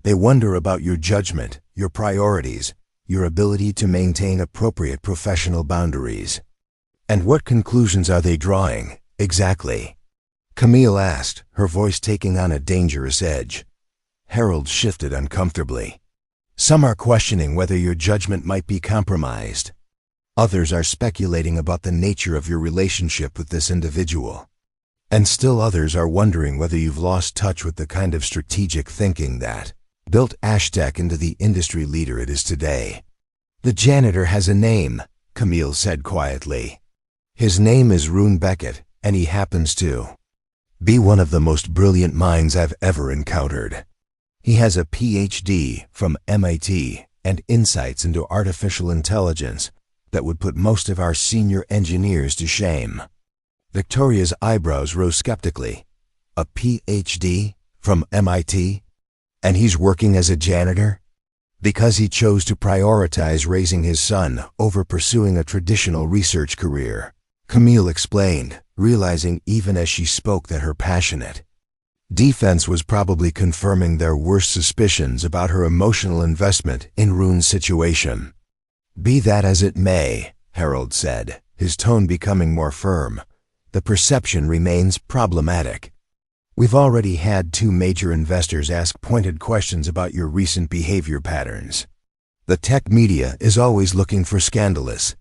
They wonder about your judgment, your priorities, your ability to maintain appropriate professional boundaries. And what conclusions are they drawing, exactly? Camille asked, her voice taking on a dangerous edge. Harold shifted uncomfortably. Some are questioning whether your judgment might be compromised. Others are speculating about the nature of your relationship with this individual. And still others are wondering whether you've lost touch with the kind of strategic thinking that built Ashtec into the industry leader it is today. The janitor has a name, Camille said quietly. His name is Rune Beckett, and he happens to be one of the most brilliant minds I've ever encountered. He has a PhD from MIT and insights into artificial intelligence that would put most of our senior engineers to shame. Victoria's eyebrows rose skeptically. A PhD from MIT? And he's working as a janitor? Because he chose to prioritize raising his son over pursuing a traditional research career, Camille explained, realizing even as she spoke that her passionate defense was probably confirming their worst suspicions about her emotional investment in Rune's situation. Be that as it may, Harold said, his tone becoming more firm, the perception remains problematic. We've already had 2 major investors ask pointed questions about your recent behavior patterns. The tech media is always looking for scandalous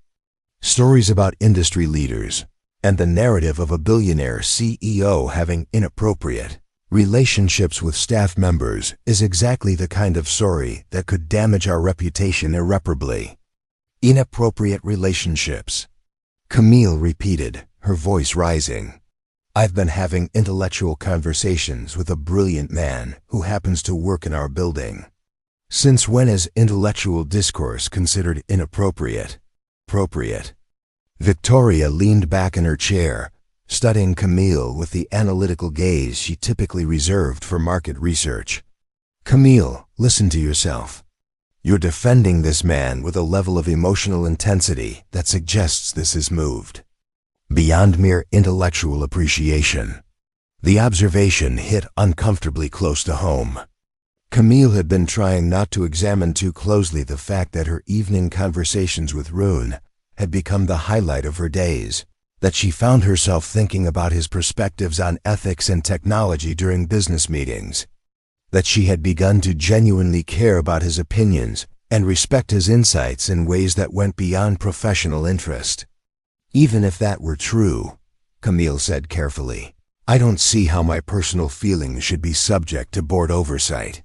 stories about industry leaders, and the narrative of a billionaire CEO having inappropriate relationships with staff members is exactly the kind of story that could damage our reputation irreparably. Inappropriate relationships, Camille repeated, her voice rising. I've been having intellectual conversations with a brilliant man who happens to work in our building. Since when is intellectual discourse considered inappropriate? Appropriate. Victoria leaned back in her chair, studying Camille with the analytical gaze she typically reserved for market research. Camille, listen to yourself. You're defending this man with a level of emotional intensity that suggests this is moved beyond mere intellectual appreciation. The observation hit uncomfortably close to home. Camille had been trying not to examine too closely the fact that her evening conversations with Rune had become the highlight of her days, that she found herself thinking about his perspectives on ethics and technology during business meetings, that she had begun to genuinely care about his opinions and respect his insights in ways that went beyond professional interest. Even if that were true, Camille said carefully, I don't see how my personal feelings should be subject to board oversight.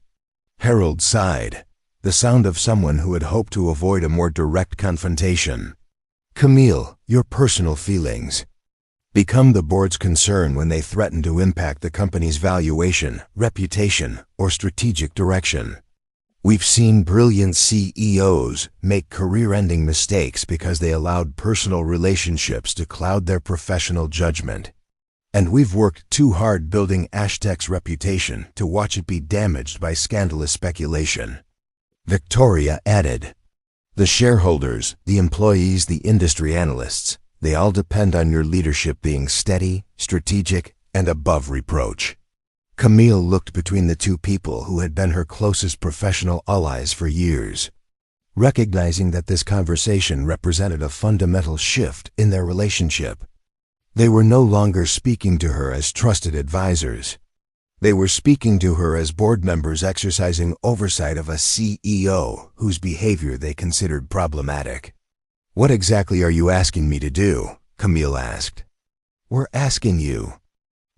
Harold sighed, the sound of someone who had hoped to avoid a more direct confrontation. Camille, your personal feelings become the board's concern when they threaten to impact the company's valuation, reputation, or strategic direction. We've seen brilliant CEOs make career-ending mistakes because they allowed personal relationships to cloud their professional judgment. And we've worked too hard building Ashtec's reputation to watch it be damaged by scandalous speculation." Victoria added, "The shareholders, the employees, the industry analysts, they all depend on your leadership being steady, strategic, and above reproach." Camille looked between the two people who had been her closest professional allies for years, recognizing that this conversation represented a fundamental shift in their relationship. They were no longer speaking to her as trusted advisors. They were speaking to her as board members exercising oversight of a CEO whose behavior they considered problematic. "What exactly are you asking me to do?" Camille asked. "We're asking you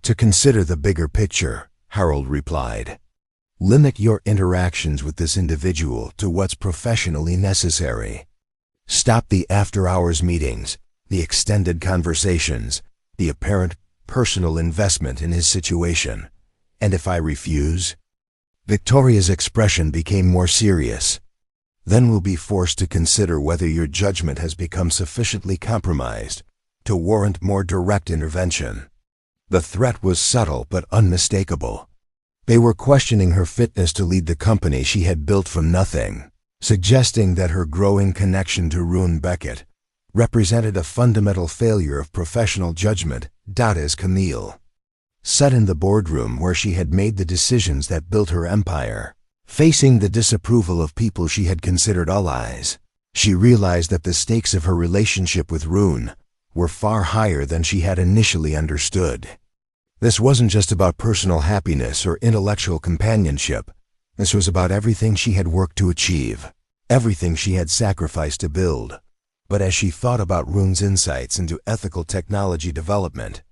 to consider the bigger picture," Harold replied. "Limit your interactions with this individual to what's professionally necessary. Stop the after-hours meetings, the extended conversations, the apparent personal investment in his situation. And if I refuse?" Victoria's expression became more serious. "Then we'll be forced to consider whether your judgment has become sufficiently compromised to warrant more direct intervention." The threat was subtle but unmistakable. They were questioning her fitness to lead the company she had built from nothing, suggesting that her growing connection to Rune Beckett represented a fundamental failure of professional judgment. As Camille sat in the boardroom where she had made the decisions that built her empire, facing the disapproval of people she had considered allies, she realized that the stakes of her relationship with Rune were far higher than she had initially understood. This wasn't just about personal happiness or intellectual companionship. This was about everything she had worked to achieve, everything she had sacrificed to build. But as she thought about Rune's insights into ethical technology development,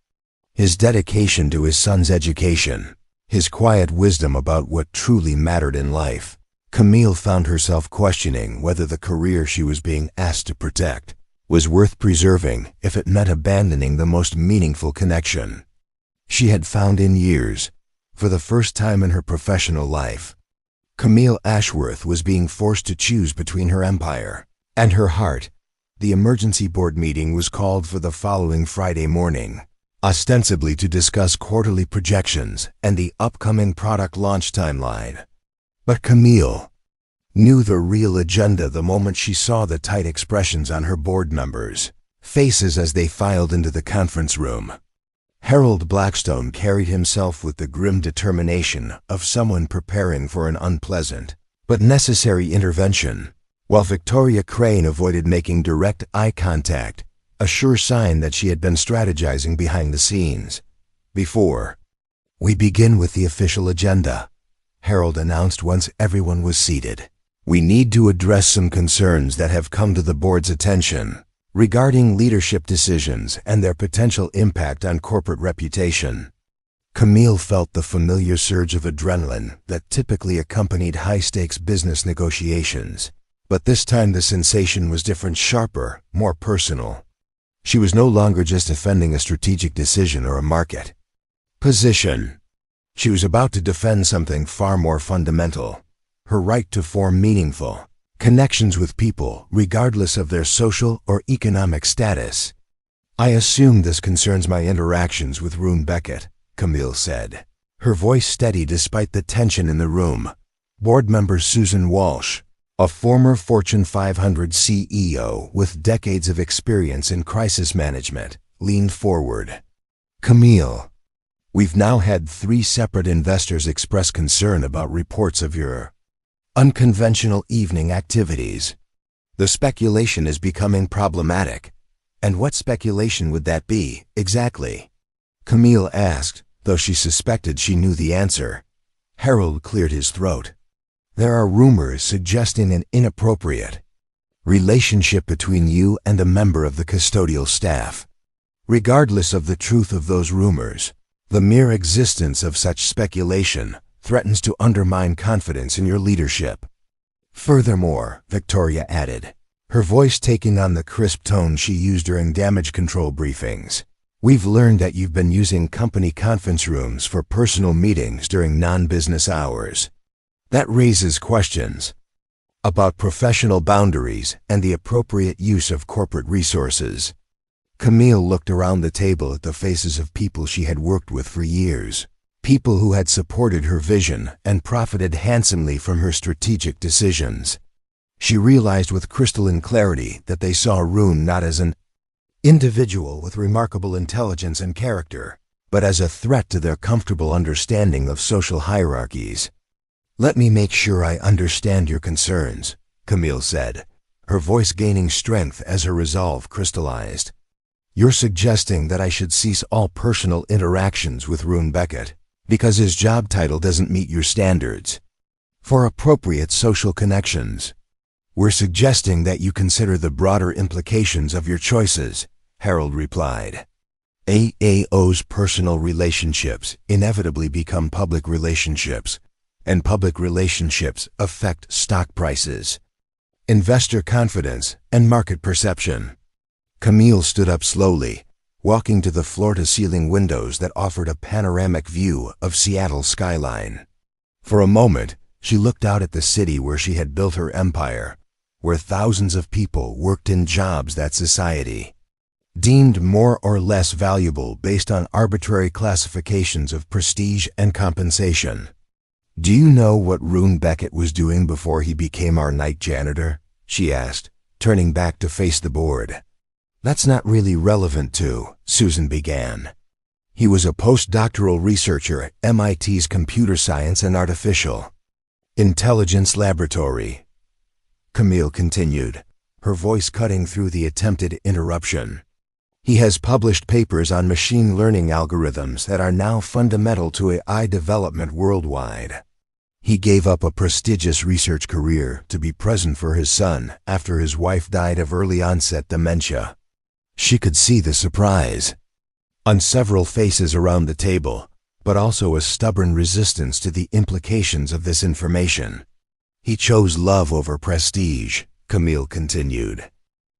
his dedication to his son's education, his quiet wisdom about what truly mattered in life, Camille found herself questioning whether the career she was being asked to protect was worth preserving if it meant abandoning the most meaningful connection she had found in years. For the first time in her professional life, Camille Ashworth was being forced to choose between her empire and her heart. The emergency board meeting was called for the following Friday morning, ostensibly to discuss quarterly projections and the upcoming product launch timeline. But Camille knew the real agenda the moment she saw the tight expressions on her board members' faces as they filed into the conference room. Harold Blackstone carried himself with the grim determination of someone preparing for an unpleasant but necessary intervention, while Victoria Crane avoided making direct eye contact, a sure sign that she had been strategizing behind the scenes. "Before we begin with the official agenda," Harold announced once everyone was seated, "we need to address some concerns that have come to the board's attention regarding leadership decisions and their potential impact on corporate reputation." Camille felt the familiar surge of adrenaline that typically accompanied high-stakes business negotiations. But this time the sensation was different, sharper, more personal. She was no longer just defending a strategic decision or a market position. She was about to defend something far more fundamental: her right to form meaningful connections with people, regardless of their social or economic status. "I assume this concerns my interactions with Rune Beckett," Camille said, her voice steady despite the tension in the room. Board member Susan Walsh, a former Fortune 500 CEO with decades of experience in crisis management, leaned forward. "Camille, we've now had 3 separate investors express concern about reports of your unconventional evening activities. The speculation is becoming problematic." "And what speculation would that be, exactly?" Camille asked, though she suspected she knew the answer. Harold cleared his throat. "There are rumors suggesting an inappropriate relationship between you and a member of the custodial staff. Regardless of the truth of those rumors, the mere existence of such speculation threatens to undermine confidence in your leadership." "Furthermore," Victoria added, her voice taking on the crisp tone she used during damage control briefings, "we've learned that you've been using company conference rooms for personal meetings during non-business hours. That raises questions about professional boundaries and the appropriate use of corporate resources. Camille looked around the table at the faces of people she had worked with for years, people who had supported her vision and profited handsomely from her strategic decisions. She realized with crystalline clarity that they saw Rune not as an individual with remarkable intelligence and character, but as a threat to their comfortable understanding of social hierarchies. "Let me make sure I understand your concerns," Camille said, her voice gaining strength as her resolve crystallized. "You're suggesting that I should cease all personal interactions with Rune Beckett because his job title doesn't meet your standards for appropriate social connections. We're suggesting that you consider the broader implications of your choices," Harold replied. "AAO's personal relationships inevitably become public relationships, and public relationships affect stock prices, investor confidence, and market perception." Camille stood up slowly, walking to the floor-to-ceiling windows that offered a panoramic view of Seattle's skyline. For a moment, she looked out at the city where she had built her empire, where thousands of people worked in jobs that society deemed more or less valuable based on arbitrary classifications of prestige and compensation. "Do you know what Rune Beckett was doing before he became our night janitor?" she asked, turning back to face the board. "That's not really relevant to," Susan began. "He was a postdoctoral researcher at MIT's Computer Science and Artificial Intelligence Laboratory," Camille continued, her voice cutting through the attempted interruption. "He has published papers on machine learning algorithms that are now fundamental to AI development worldwide. He gave up a prestigious research career to be present for his son after his wife died of early-onset dementia." She could see the surprise on several faces around the table, but also a stubborn resistance to the implications of this information. "He chose love over prestige," Camille continued.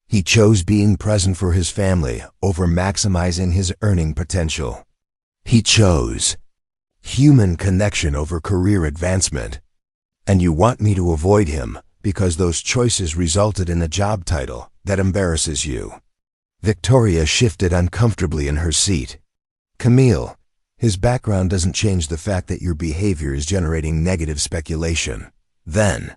"He chose being present for his family over maximizing his earning potential. He chose human connection over career advancement. And you want me to avoid him because those choices resulted in a job title that embarrasses you." Victoria shifted uncomfortably in her seat. "Camille, his background doesn't change the fact that your behavior is generating negative speculation." "Then,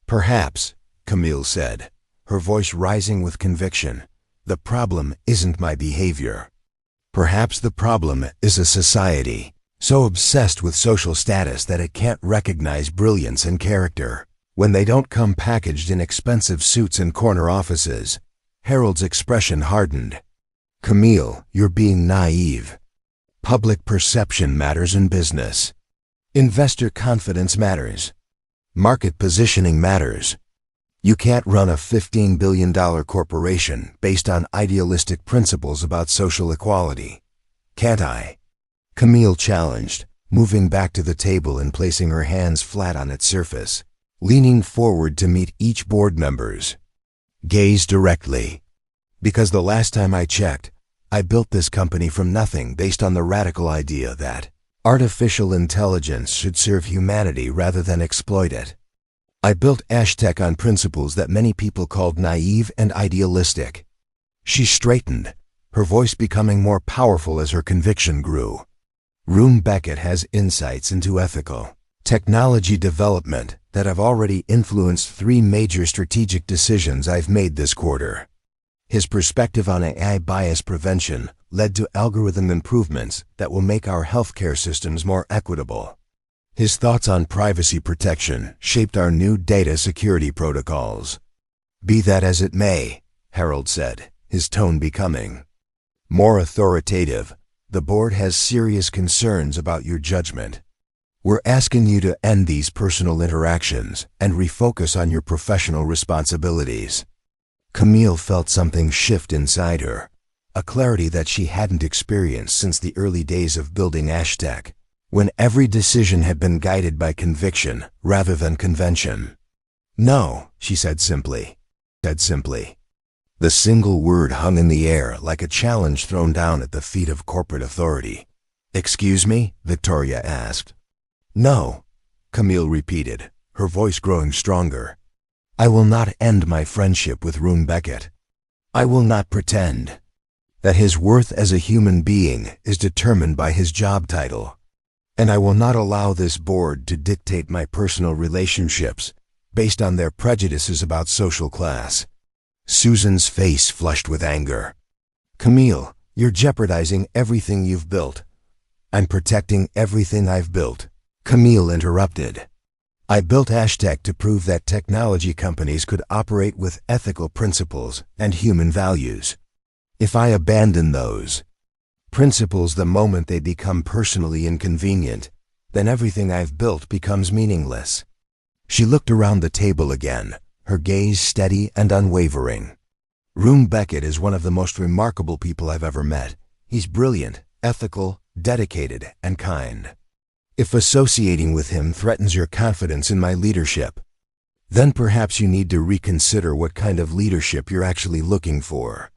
perhaps," Camille said, her voice rising with conviction, "the problem isn't my behavior. Perhaps the problem is a society so obsessed with social status that it can't recognize brilliance and character when they don't come packaged in expensive suits and corner offices." Harold's expression hardened. "Camille, you're being naive. Public perception matters in business. Investor confidence matters. Market positioning matters. You can't run a $15 billion corporation based on idealistic principles about social equality. Can't I?" Camille challenged, moving back to the table and placing her hands flat on its surface, leaning forward to meet each board member's gaze directly. "Because the last time I checked, I built this company from nothing based on the radical idea that artificial intelligence should serve humanity rather than exploit it. I built Ashtec on principles that many people called naive and idealistic." She straightened, her voice becoming more powerful as her conviction grew. "Rune Beckett has insights into ethical technology development that have already influenced 3 major strategic decisions I've made this quarter. His perspective on AI bias prevention led to algorithm improvements that will make our healthcare systems more equitable. His thoughts on privacy protection shaped our new data security protocols." "Be that as it may," Harold said, his tone becoming more authoritative, "the board has serious concerns about your judgment. We're asking you to end these personal interactions and refocus on your professional responsibilities." Camille felt something shift inside her, a clarity that she hadn't experienced since the early days of building Ashtec, when every decision had been guided by conviction rather than convention. "No," she said simply. The single word hung in the air like a challenge thrown down at the feet of corporate authority. "Excuse me?" Victoria asked. "No," Camille repeated, her voice growing stronger. I will not end my friendship with Rune Beckett. I will not pretend that his worth as a human being is determined by his job title. And I will not allow this board to dictate my personal relationships based on their prejudices about social class. Susan's face flushed with anger. Camille, you're jeopardizing everything you've built. I'm protecting everything I've built. Camille interrupted. I built Ashtec to prove that technology companies could operate with ethical principles and human values. If I abandon those principles the moment they become personally inconvenient, then everything I've built becomes meaningless. She looked around the table again, her gaze steady and unwavering. Rune Beckett is one of the most remarkable people I've ever met. He's brilliant, ethical, dedicated, and kind. If associating with him threatens your confidence in my leadership, then perhaps you need to reconsider what kind of leadership you're actually looking for.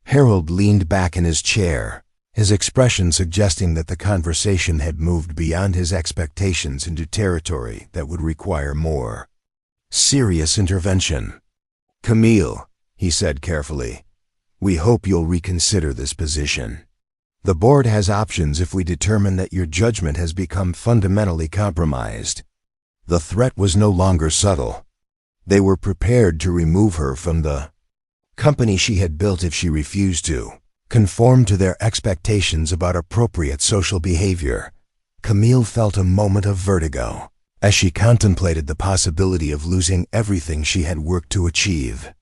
Harold leaned back in his chair, his expression suggesting that the conversation had moved beyond his expectations into territory that would require more serious intervention. Camille, he said carefully, we hope you'll reconsider this position. The board has options if we determine that your judgment has become fundamentally compromised. The threat was no longer subtle. They were prepared to remove her from the company she had built if she refused to conform to their expectations about appropriate social behavior. Camille felt a moment of vertigo as she contemplated the possibility of losing everything she had worked to achieve.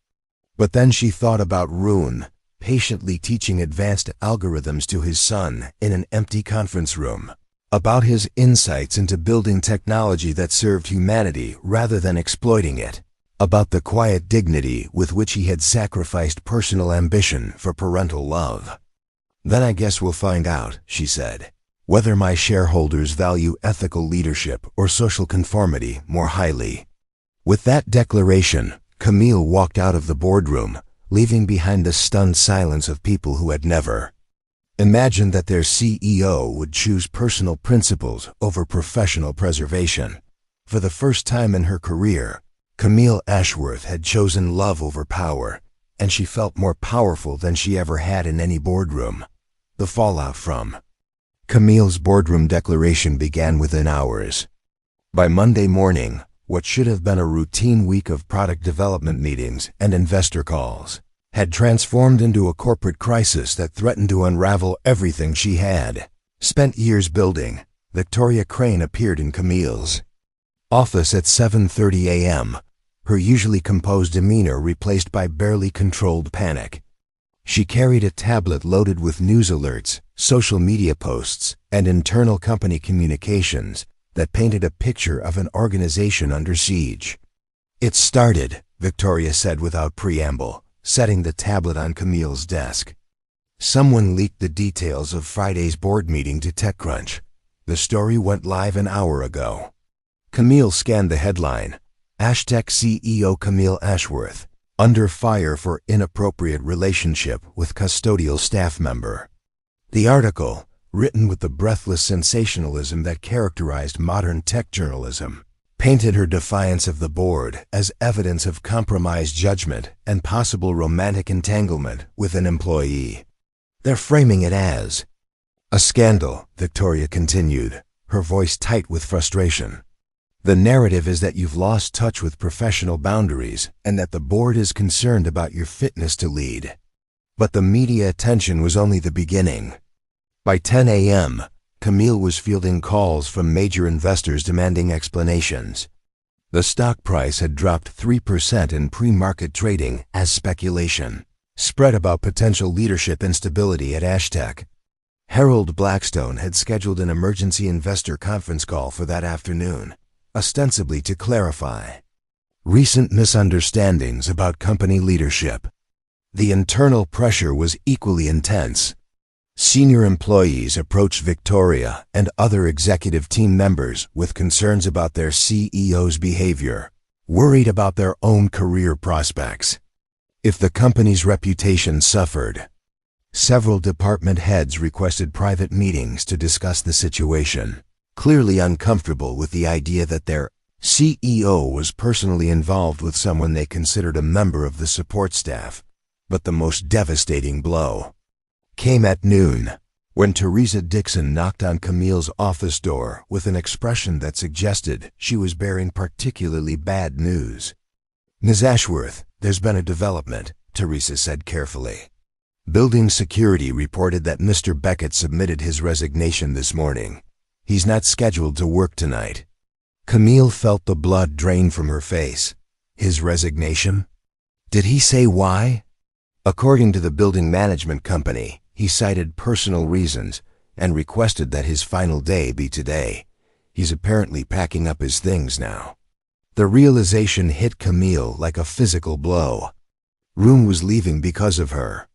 But then she thought about Rune, patiently teaching advanced algorithms to his son in an empty conference room, about his insights into building technology that served humanity rather than exploiting it, about the quiet dignity with which he had sacrificed personal ambition for parental love. Then I guess we'll find out, she said, whether my shareholders value ethical leadership or social conformity more highly. With that declaration, Camille walked out of the boardroom, leaving behind the stunned silence of people who had never imagined that their CEO would choose personal principles over professional preservation. For the first time in her career, Camille Ashworth had chosen love over power, and she felt more powerful than she ever had in any boardroom. The fallout from Camille's boardroom declaration began within hours. By Monday morning, what should have been a routine week of product development meetings and investor calls had transformed into a corporate crisis that threatened to unravel everything she had spent years building. Victoria Crane appeared in Camille's office at 7:30 a.m., her usually composed demeanor replaced by barely controlled panic. She carried a tablet loaded with news alerts, social media posts, and internal company communications that painted a picture of an organization under siege. It started, Victoria said without preamble, setting the tablet on Camille's desk. Someone leaked the details of Friday's board meeting to TechCrunch. The story went live an hour ago. Camille scanned the headline, Ashtec CEO Camille Ashworth, under fire for inappropriate relationship with custodial staff member. The article, written with the breathless sensationalism that characterized modern tech journalism, painted her defiance of the board as evidence of compromised judgment and possible romantic entanglement with an employee. They're framing it as a scandal, Victoria continued, her voice tight with frustration. The narrative is that you've lost touch with professional boundaries and that the board is concerned about your fitness to lead. But the media attention was only the beginning. By 10 a.m., Camille was fielding calls from major investors demanding explanations. The stock price had dropped 3% in pre-market trading as speculation spread about potential leadership instability at Ashtec. Harold Blackstone had scheduled an emergency investor conference call for that afternoon, ostensibly to clarify recent misunderstandings about company leadership. The internal pressure was equally intense. Senior employees approached Victoria and other executive team members with concerns about their CEO's behavior, worried about their own career prospects. If the company's reputation suffered, several department heads requested private meetings to discuss the situation. clearly uncomfortable with the idea that their CEO was personally involved with someone they considered a member of the support staff. But the most devastating blow came at noon, when Teresa Dixon knocked on Camille's office door with an expression that suggested she was bearing particularly bad news. "Ms. Ashworth, there's been a development," Teresa said carefully. "Building security reported that Mr. Beckett submitted his resignation this morning. He's not scheduled to work tonight." Camille felt the blood drain from her face. His resignation? Did he say why? According to the building management company, he cited personal reasons and requested that his final day be today. He's apparently packing up his things now. The realization hit Camille like a physical blow. Rune was leaving because of her.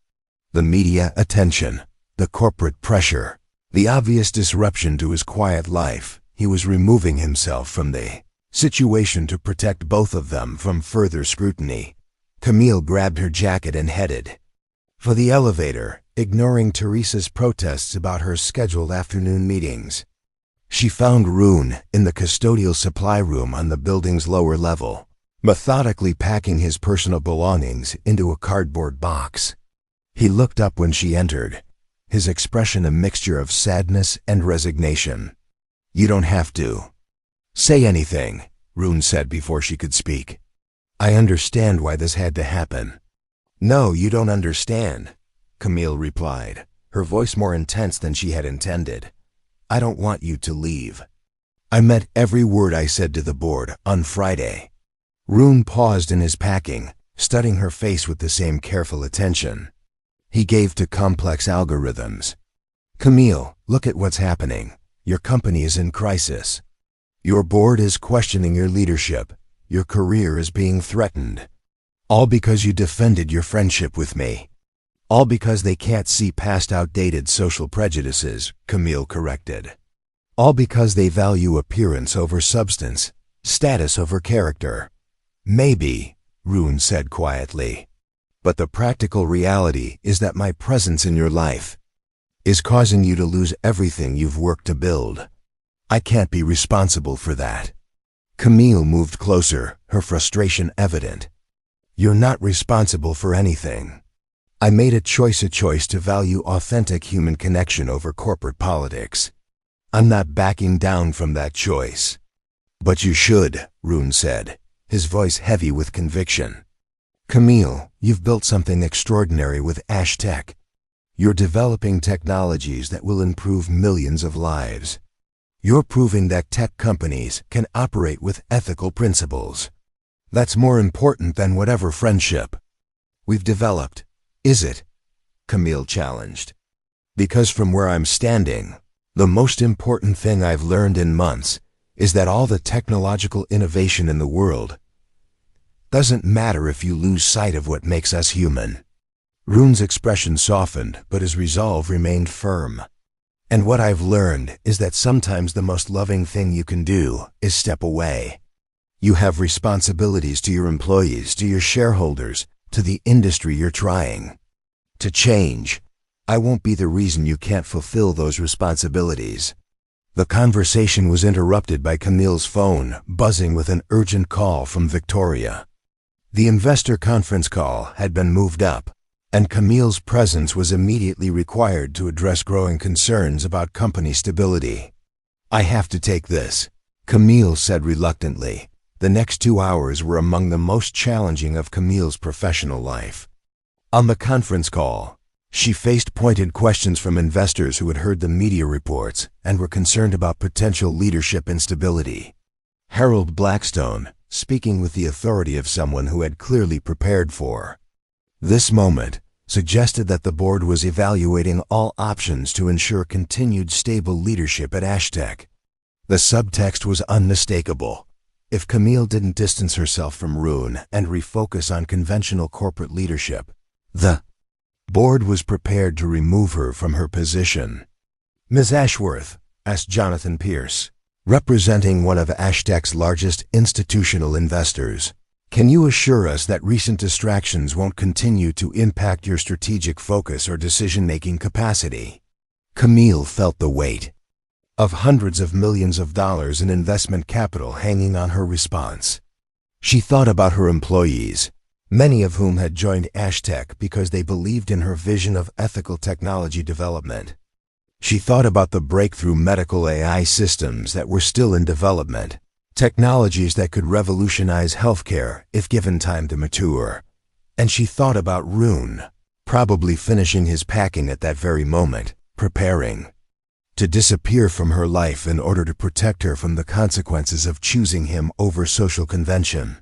The media attention, the corporate pressure, the obvious disruption to his quiet life. He was removing himself from the situation to protect both of them from further scrutiny. Camille grabbed her jacket and headed for the elevator, ignoring Teresa's protests about her scheduled afternoon meetings. She found Rune in the custodial supply room on the building's lower level, methodically packing his personal belongings into a cardboard box. He looked up when she entered, his expression a mixture of sadness and resignation. "You don't have to say anything," Rune said before she could speak. "I understand why this had to happen." "No, you don't understand," Camille replied, her voice more intense than she had intended. "I don't want you to leave. I meant every word I said to the board on Friday." Rune paused in his packing, studying her face with the same careful attention. He gave to complex algorithms. "Camille, look at what's happening. Your company is in crisis. Your board is questioning your leadership. Your career is being threatened. All because you defended your friendship with me. All because they can't see past outdated social prejudices," Camille corrected. "All because they value appearance over substance, status over character." "Maybe," Rune said quietly. "But the practical reality is that my presence in your life is causing you to lose everything you've worked to build. I can't be responsible for that." Camille moved closer, her frustration evident. "You're not responsible for anything. I made a choice to value authentic human connection over corporate politics. I'm not backing down from that choice." "But you should," Rune said, his voice heavy with conviction. "Camille, you've built something extraordinary with Ashtec. You're developing technologies that will improve millions of lives. You're proving that tech companies can operate with ethical principles. That's more important than whatever friendship we've developed, is it?" Camille challenged. "Because from where I'm standing, the most important thing I've learned in months is that all the technological innovation in the world doesn't matter if you lose sight of what makes us human." Rune's expression softened, but his resolve remained firm. "And what I've learned is that sometimes the most loving thing you can do is step away. You have responsibilities to your employees, to your shareholders, to the industry you're trying to change. I won't be the reason you can't fulfill those responsibilities." The conversation was interrupted by Camille's phone buzzing with an urgent call from Victoria. The investor conference call had been moved up, and Camille's presence was immediately required to address growing concerns about company stability. "I have to take this," Camille said reluctantly. The next 2 hours were among the most challenging of Camille's professional life. On the conference call, she faced pointed questions from investors who had heard the media reports and were concerned about potential leadership instability. Harold Blackstone, speaking with the authority of someone who had clearly prepared for this moment, suggested that the board was evaluating all options to ensure continued stable leadership at Ashtec. The subtext was unmistakable. If Camille didn't distance herself from Rune and refocus on conventional corporate leadership, the board was prepared to remove her from her position. "Ms. Ashworth," asked Jonathan Pierce, representing one of Ashtec's largest institutional investors, "can you assure us that recent distractions won't continue to impact your strategic focus or decision-making capacity?" Camille felt the weight of hundreds of millions of dollars in investment capital hanging on her response. She thought about her employees, many of whom had joined Ashtec because they believed in her vision of ethical technology development. She thought about the breakthrough medical AI systems that were still in development, technologies that could revolutionize healthcare if given time to mature. And she thought about Rune, probably finishing his packing at that very moment, preparing to disappear from her life in order to protect her from the consequences of choosing him over social convention.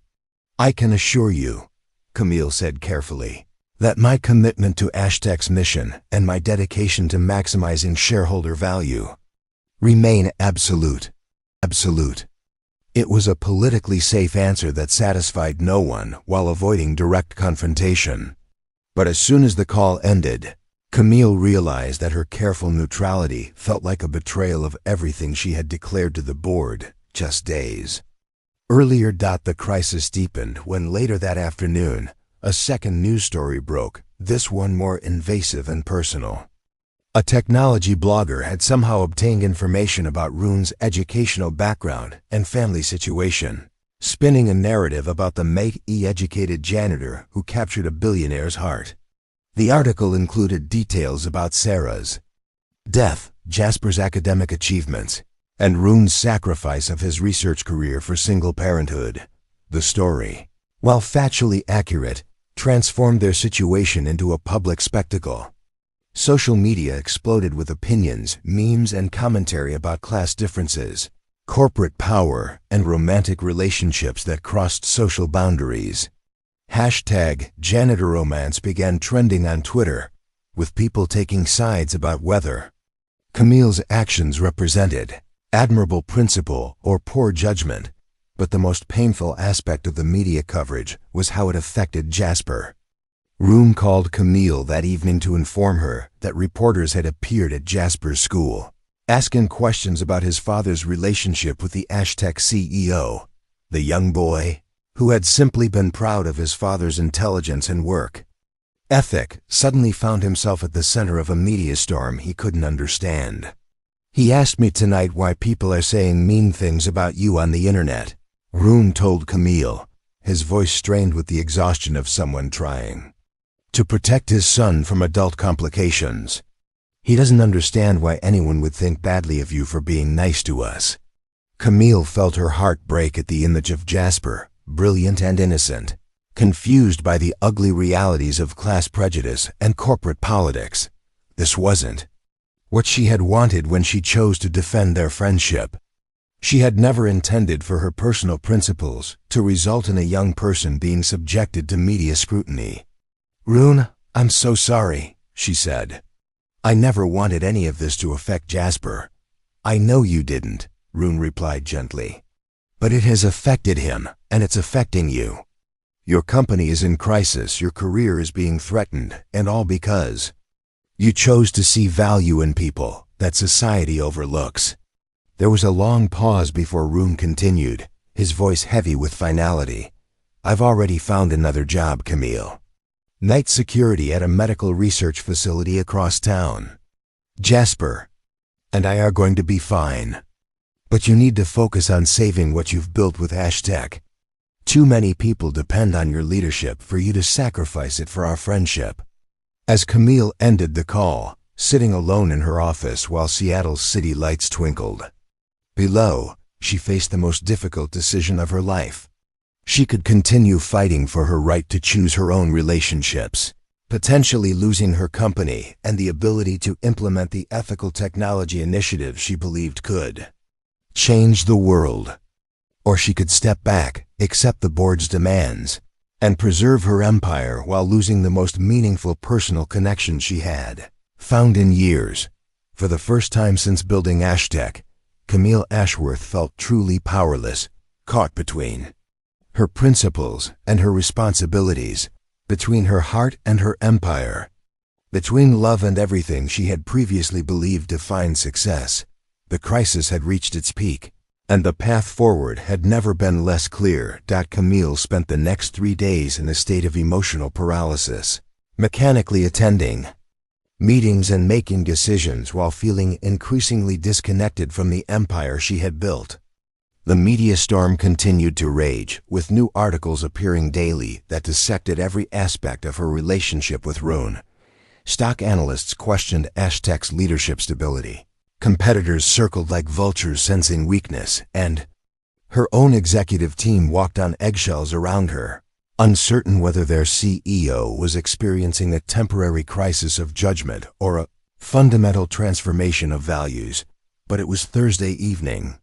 "I can assure you," Camille said carefully, "that my commitment to Ashtec's mission and my dedication to maximizing shareholder value remain absolute. Absolute." It was a politically safe answer that satisfied no one while avoiding direct confrontation. But as soon as the call ended, Camille realized that her careful neutrality felt like a betrayal of everything she had declared to the board just days earlier. The crisis deepened when later that afternoon, a second news story broke, this one more invasive and personal. A technology blogger had somehow obtained information about Rune's educational background and family situation, spinning a narrative about the mate-educated janitor who captured a billionaire's heart. The article included details about Sarah's death, Jasper's academic achievements, and Rune's sacrifice of his research career for single parenthood. The story, while factually accurate, transformed their situation into a public spectacle. Social media exploded with opinions, memes, and commentary about class differences, corporate power, and romantic relationships that crossed social boundaries. #JanitorRomance began trending on Twitter, with people taking sides about whether Camille's actions represented admirable principle or poor judgment, but the most painful aspect of the media coverage was how it affected Jasper. Rune called Camille that evening to inform her that reporters had appeared at Jasper's school, asking questions about his father's relationship with the Ashtec CEO, the young boy who had simply been proud of his father's intelligence and work ethic, suddenly found himself at the center of a media storm he couldn't understand. "He asked me tonight why people are saying mean things about you on the internet," Rune told Camille, his voice strained with the exhaustion of someone trying to protect his son from adult complications. "He doesn't understand why anyone would think badly of you for being nice to us." Camille felt her heart break at the image of Jasper, brilliant and innocent, confused by the ugly realities of class prejudice and corporate politics. This wasn't what she had wanted when she chose to defend their friendship. She had never intended for her personal principles to result in a young person being subjected to media scrutiny. "Rune, I'm so sorry," she said. "I never wanted any of this to affect Jasper." "I know you didn't," Rune replied gently. "But it has affected him, and it's affecting you. Your company is in crisis, your career is being threatened, and all because you chose to see value in people that society overlooks." There was a long pause before Rune continued, his voice heavy with finality. "I've already found another job, Camille. Night security at a medical research facility across town. Jasper and I are going to be fine. But you need to focus on saving what you've built with Ashtec. Too many people depend on your leadership for you to sacrifice it for our friendship." As Camille ended the call, sitting alone in her office while Seattle's city lights twinkled below, she faced the most difficult decision of her life. She could continue fighting for her right to choose her own relationships, potentially losing her company and the ability to implement the ethical technology initiative she believed could change the world. Or she could step back, accept the board's demands, and preserve her empire while losing the most meaningful personal connection she had found in years. For the first time since building Ashtec, Camille Ashworth felt truly powerless, caught between her principles and her responsibilities, between her heart and her empire, between love and everything she had previously believed defined success. The crisis had reached its peak, and the path forward had never been less clear. Camille spent the next 3 days in a state of emotional paralysis, mechanically attending meetings and making decisions while feeling increasingly disconnected from the empire she had built. The media storm continued to rage, with new articles appearing daily that dissected every aspect of her relationship with Rune. Stock analysts questioned Ashtec's leadership stability. Competitors circled like vultures sensing weakness, and her own executive team walked on eggshells around her, uncertain whether their CEO was experiencing a temporary crisis of judgment or a fundamental transformation of values. But it was Thursday evening.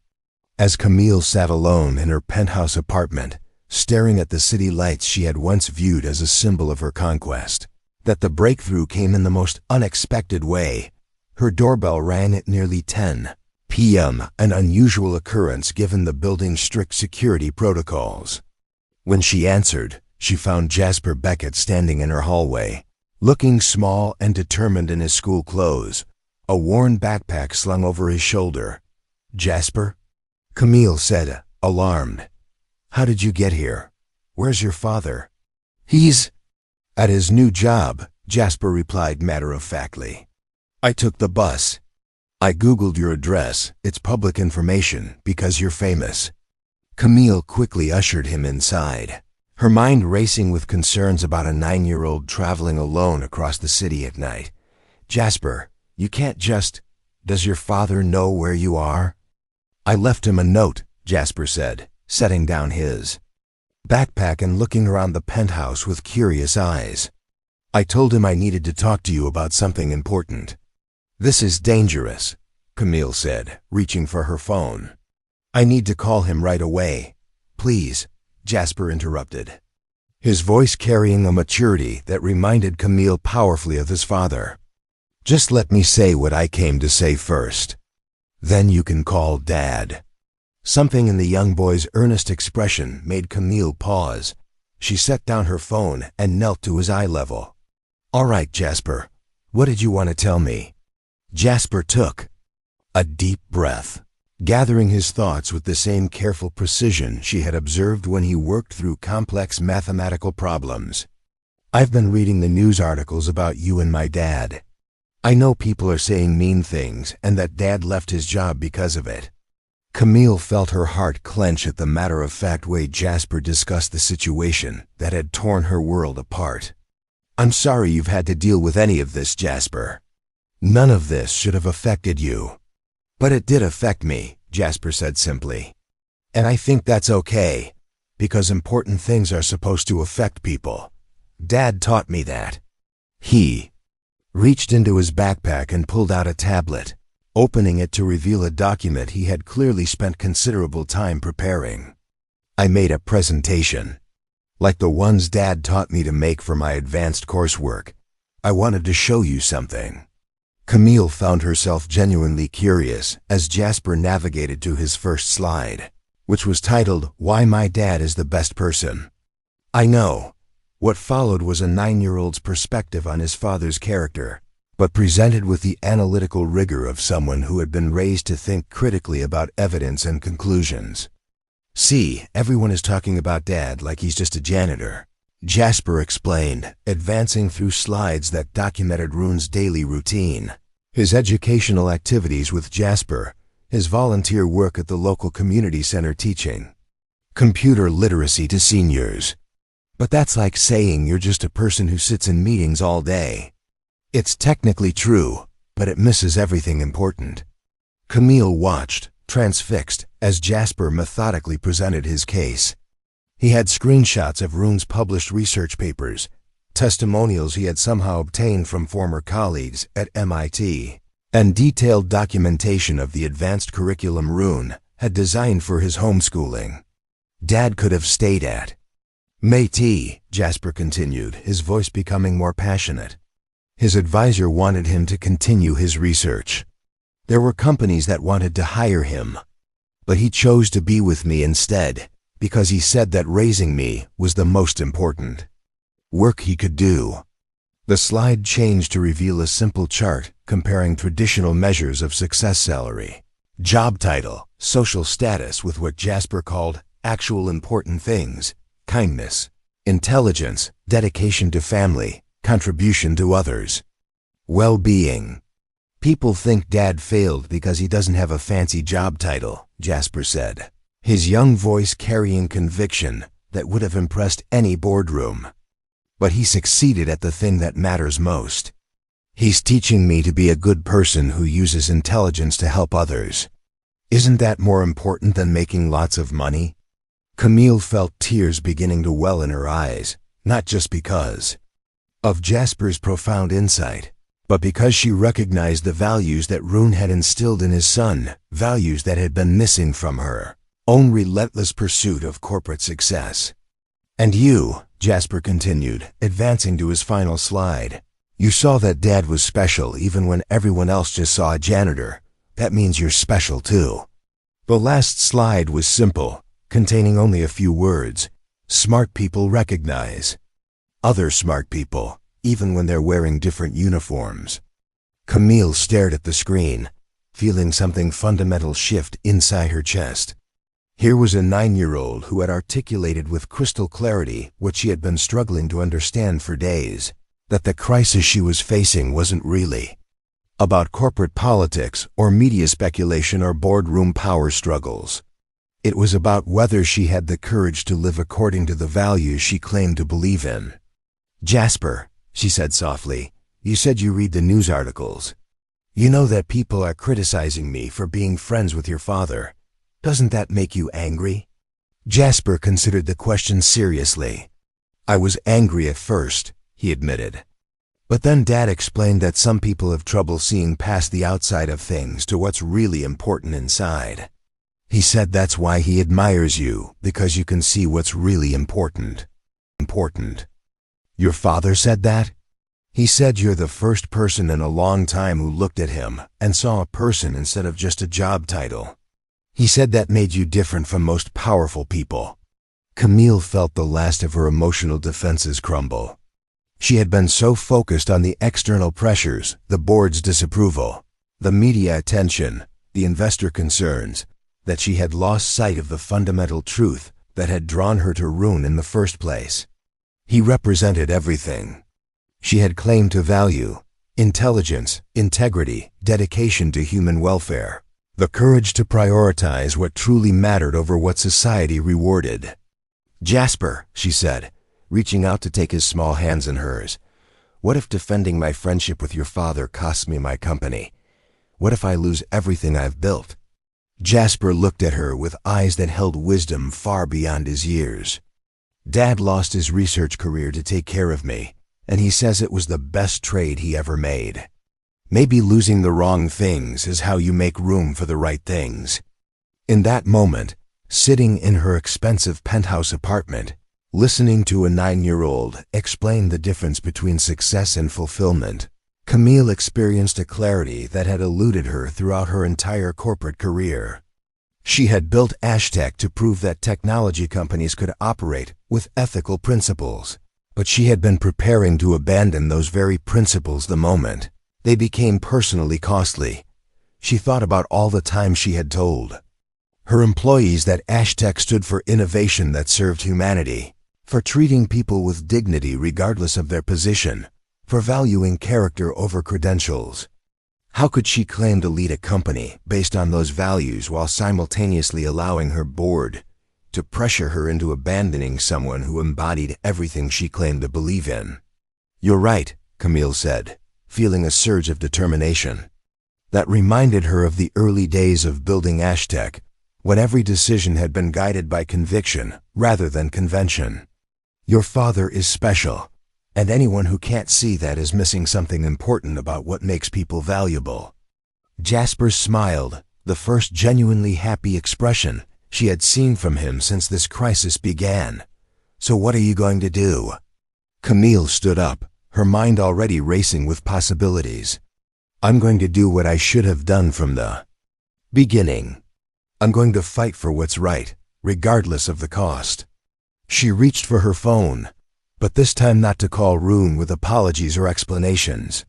As Camille sat alone in her penthouse apartment, staring at the city lights she had once viewed as a symbol of her conquest, that the breakthrough came in the most unexpected way. Her doorbell rang at nearly 10 p.m., an unusual occurrence given the building's strict security protocols. When she answered, she found Jasper Beckett standing in her hallway, looking small and determined in his school clothes, a worn backpack slung over his shoulder. "Jasper?" Camille said, alarmed. "How did you get here? Where's your father?" "He's at his new job," Jasper replied matter-of-factly. "I took the bus. I Googled your address. It's public information because you're famous." Camille quickly ushered him inside, her mind racing with concerns about a 9-year-old traveling alone across the city at night. "Jasper, you can't just... Does your father know where you are?" "I left him a note," Jasper said, setting down his backpack and looking around the penthouse with curious eyes. "I told him I needed to talk to you about something important." "This is dangerous," Camille said, reaching for her phone. "I need to call him right away." "Please," Jasper interrupted, his voice carrying a maturity that reminded Camille powerfully of his father. "Just let me say what I came to say first. Then you can call Dad." Something in the young boy's earnest expression made Camille pause. She set down her phone and knelt to his eye level. "All right, Jasper, what did you want to tell me?" Jasper took a deep breath, gathering his thoughts with the same careful precision she had observed when he worked through complex mathematical problems. "I've been reading the news articles about you and my dad. I know people are saying mean things and that Dad left his job because of it." Camille felt her heart clench at the matter-of-fact way Jasper discussed the situation that had torn her world apart. "I'm sorry you've had to deal with any of this, Jasper. None of this should have affected you." "But it did affect me," Jasper said simply. "And I think that's okay, because important things are supposed to affect people. Dad taught me that." He reached into his backpack and pulled out a tablet, opening it to reveal a document he had clearly spent considerable time preparing. "I made a presentation, like the ones Dad taught me to make for my advanced coursework. I wanted to show you something." Camille found herself genuinely curious as Jasper navigated to his first slide, which was titled, "Why My Dad is the Best Person." "I know." What followed was a 9-year-old's perspective on his father's character, but presented with the analytical rigor of someone who had been raised to think critically about evidence and conclusions. "See, everyone is talking about Dad like he's just a janitor," Jasper explained, advancing through slides that documented Rune's daily routine, his educational activities with Jasper, his volunteer work at the local community center teaching computer literacy to seniors. "But that's like saying you're just a person who sits in meetings all day." "It's technically true, but it misses everything important." Camille watched, transfixed, as Jasper methodically presented his case. He had screenshots of Rune's published research papers, testimonials he had somehow obtained from former colleagues at MIT, and detailed documentation of the advanced curriculum Rune had designed for his homeschooling. Dad could have stayed at MIT, Jasper continued, his voice becoming more passionate. His advisor wanted him to continue his research. There were companies that wanted to hire him, but he chose to be with me instead, because he said that raising me was the most important work he could do. The slide changed to reveal a simple chart comparing traditional measures of success: salary, job title, social status, with what Jasper called actual important things: kindness, intelligence, dedication to family, contribution to others. Well-being. People think Dad failed because he doesn't have a fancy job title, Jasper said, his young voice carrying conviction that would have impressed any boardroom. But he succeeded at the thing that matters most. He's teaching me to be a good person who uses intelligence to help others. Isn't that more important than making lots of money? Camille felt tears beginning to well in her eyes, not just because of Jasper's profound insight, but because she recognized the values that Rune had instilled in his son, values that had been missing from her own relentless pursuit of corporate success. And you, Jasper continued, advancing to his final slide, you saw that Dad was special even when everyone else just saw a janitor. That means you're special too. The last slide was simple, containing only a few words. Smart people recognize other smart people, even when they're wearing different uniforms. Camille stared at the screen, feeling something fundamental shift inside her chest. Here was a 9-year-old who had articulated with crystal clarity what she had been struggling to understand for days, that the crisis she was facing wasn't really about corporate politics or media speculation or boardroom power struggles. It was about whether she had the courage to live according to the values she claimed to believe in. Jasper, she said softly, you said you read the news articles. You know that people are criticizing me for being friends with your father. Doesn't that make you angry? Jasper considered the question seriously. I was angry at first, he admitted. But then Dad explained that some people have trouble seeing past the outside of things to what's really important inside. He said that's why he admires you, because you can see what's really important. Important. Your father said that? He said you're the first person in a long time who looked at him and saw a person instead of just a job title. He said that made you different from most powerful people. Camille felt the last of her emotional defenses crumble. She had been so focused on the external pressures, the board's disapproval, the media attention, the investor concerns, that she had lost sight of the fundamental truth that had drawn her to Rune in the first place. He represented everything she had claimed to value: intelligence, integrity, dedication to human welfare, the courage to prioritize what truly mattered over what society rewarded. Jasper, she said, reaching out to take his small hands in hers, what if defending my friendship with your father costs me my company? What if I lose everything I've built? Jasper looked at her with eyes that held wisdom far beyond his years. Dad lost his research career to take care of me, and he says it was the best trade he ever made. Maybe losing the wrong things is how you make room for the right things. In that moment, sitting in her expensive penthouse apartment, listening to a 9-year-old explain the difference between success and fulfillment, Camille experienced a clarity that had eluded her throughout her entire corporate career. She had built Ashtec to prove that technology companies could operate with ethical principles, but she had been preparing to abandon those very principles the moment they became personally costly. She thought about all the time she had told her employees that Ashtec stood for innovation that served humanity, for treating people with dignity regardless of their position, for valuing character over credentials. How could she claim to lead a company based on those values while simultaneously allowing her board to pressure her into abandoning someone who embodied everything she claimed to believe in? You're right, Camille said, feeling a surge of determination that reminded her of the early days of building Ashtec, when every decision had been guided by conviction rather than convention. Your father is special, and anyone who can't see that is missing something important about what makes people valuable. Jasper smiled, the first genuinely happy expression she had seen from him since this crisis began. So what are you going to do? Camille stood up, her mind already racing with possibilities. I'm going to do what I should have done from the beginning. I'm going to fight for what's right, regardless of the cost. She reached for her phone, but this time not to call Rune with apologies or explanations.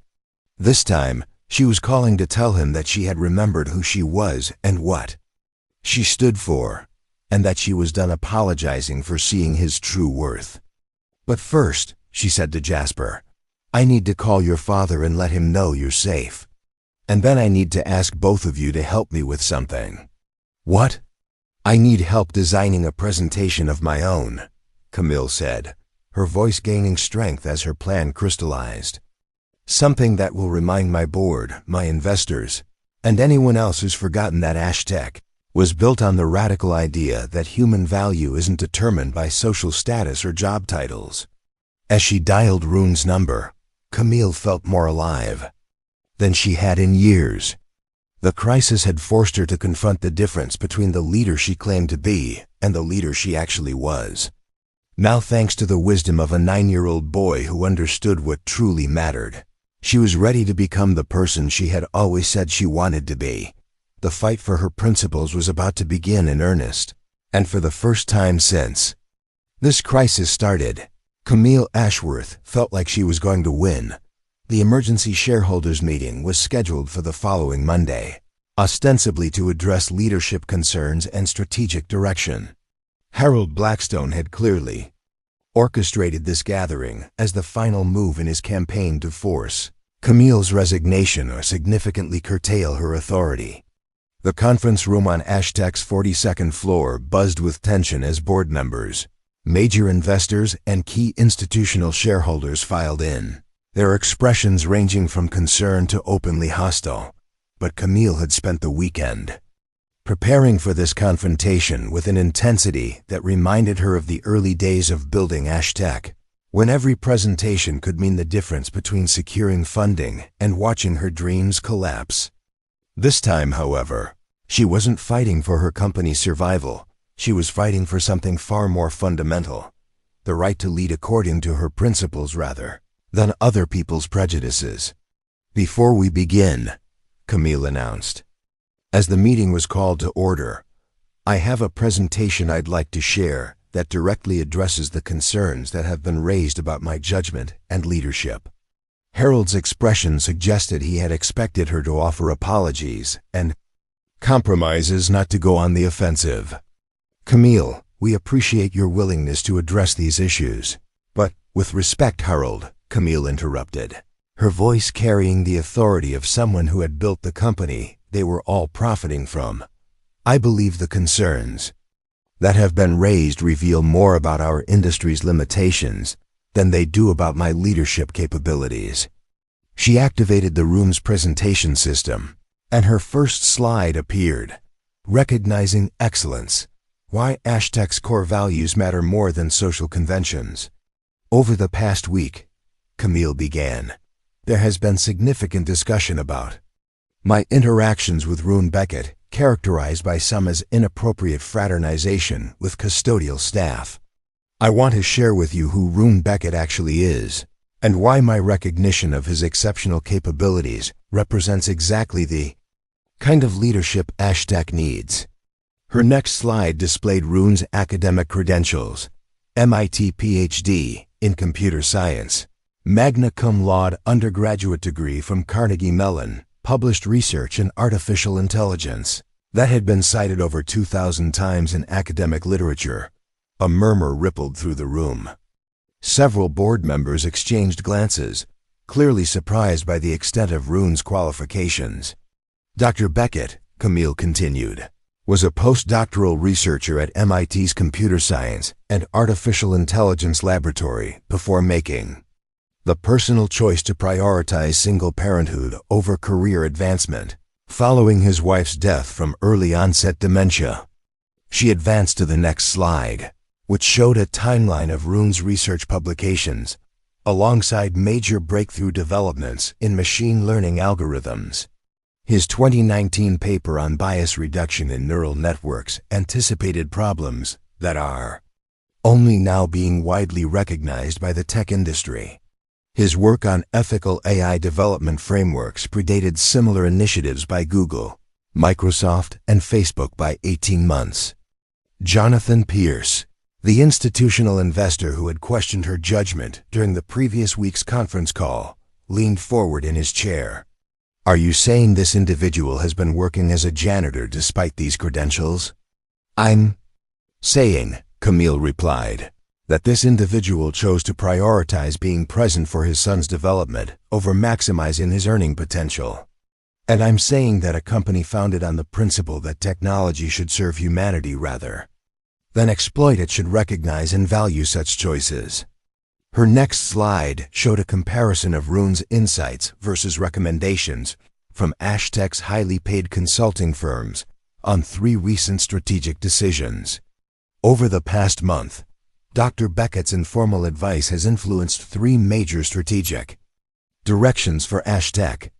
This time, she was calling to tell him that she had remembered who she was and what she stood for, and that she was done apologizing for seeing his true worth. But first, she said to Jasper, I need to call your father and let him know you're safe. And then I need to ask both of you to help me with something." "What?" "I need help designing a presentation of my own," Camille said, her voice gaining strength as her plan crystallized. "Something that will remind my board, my investors, and anyone else who's forgotten that Ashtec was built on the radical idea that human value isn't determined by social status or job titles." As she dialed Rune's number, Camille felt more alive than she had in years. The crisis had forced her to confront the difference between the leader she claimed to be and the leader she actually was. Now, thanks to the wisdom of a 9-year-old boy who understood what truly mattered, she was ready to become the person she had always said she wanted to be. The fight for her principles was about to begin in earnest, and for the first time since this crisis started, Camille Ashworth felt like she was going to win. The emergency shareholders meeting was scheduled for the following Monday, ostensibly to address leadership concerns and strategic direction. Harold Blackstone had clearly orchestrated this gathering as the final move in his campaign to force Camille's resignation or significantly curtail her authority. The conference room on Ashtec's 42nd floor buzzed with tension as board members, major investors, and key institutional shareholders filed in, their expressions ranging from concern to openly hostile. But Camille had spent the weekend preparing for this confrontation with an intensity that reminded her of the early days of building Ashtec, when every presentation could mean the difference between securing funding and watching her dreams collapse. This time, however, she wasn't fighting for her company's survival. She was fighting for something far more fundamental, the right to lead according to her principles rather than other people's prejudices. "Before we begin," Camille announced, as the meeting was called to order, "I have a presentation I'd like to share that directly addresses the concerns that have been raised about my judgment and leadership." Harold's expression suggested he had expected her to offer apologies and compromises, not to go on the offensive. "Camille, we appreciate your willingness to address these issues. But, with respect, Harold," Camille interrupted, her voice carrying the authority of someone who had built the company they were all profiting from, "I believe the concerns that have been raised reveal more about our industry's limitations than they do about my leadership capabilities." She activated the room's presentation system, and her first slide appeared, "Recognizing Excellence: Why Ashtec's Core Values Matter More Than Social Conventions." "Over the past week," Camille began, "there has been significant discussion about my interactions with Rune Beckett, characterized by some as inappropriate fraternization with custodial staff. I want to share with you who Rune Beckett actually is, and why my recognition of his exceptional capabilities represents exactly the kind of leadership Ashtec needs." Her next slide displayed Rune's academic credentials: MIT PhD in computer science, magna cum laude undergraduate degree from Carnegie Mellon, published research in artificial intelligence that had been cited over 2,000 times in academic literature. A murmur rippled through the room. Several board members exchanged glances, clearly surprised by the extent of Rune's qualifications. "Dr. Beckett," Camille continued, "was a postdoctoral researcher at MIT's Computer Science and Artificial Intelligence Laboratory before making the personal choice to prioritize single parenthood over career advancement, following his wife's death from early-onset dementia." She advanced to the next slide, which showed a timeline of Rune's research publications, alongside major breakthrough developments in machine learning algorithms. His 2019 paper on bias reduction in neural networks anticipated problems that are only now being widely recognized by the tech industry. His work on ethical AI development frameworks predated similar initiatives by Google, Microsoft, and Facebook by 18 months. Jonathan Pierce, the institutional investor who had questioned her judgment during the previous week's conference call, leaned forward in his chair. "Are you saying this individual has been working as a janitor despite these credentials?" "I'm saying," Camille replied, that this individual chose to prioritize being present for his son's development over maximizing his earning potential. And I'm saying that a company founded on the principle that technology should serve humanity rather than exploit it should recognize and value such choices. Her next slide showed a comparison of Rune's insights versus recommendations from Ashtech's highly paid consulting firms on 3 recent strategic decisions. Over the past month, Dr. Beckett's informal advice has influenced 3 major strategic directions for Ashtech.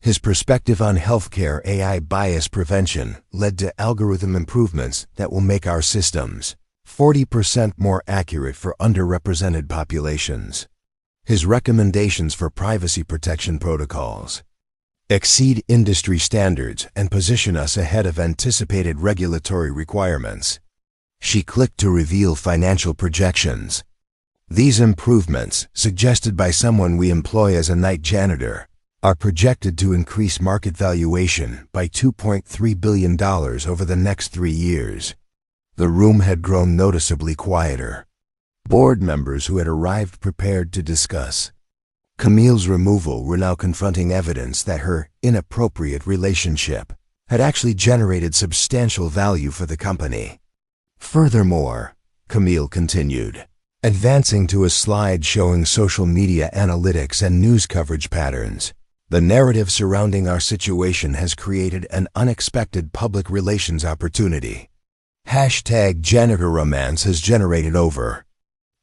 His perspective on healthcare AI bias prevention led to algorithm improvements that will make our systems 40% more accurate for underrepresented populations. His recommendations for privacy protection protocols exceed industry standards and position us ahead of anticipated regulatory requirements. She clicked to reveal financial projections. These improvements, suggested by someone we employ as a night janitor, are projected to increase market valuation by $2.3 billion over the next 3 years. The room had grown noticeably quieter. Board members who had arrived prepared to discuss Camille's removal were now confronting evidence that her inappropriate relationship had actually generated substantial value for the company. Furthermore, Camille continued, advancing to a slide showing social media analytics and news coverage patterns. The narrative surrounding our situation has created an unexpected public relations opportunity. #Janitor romance has generated over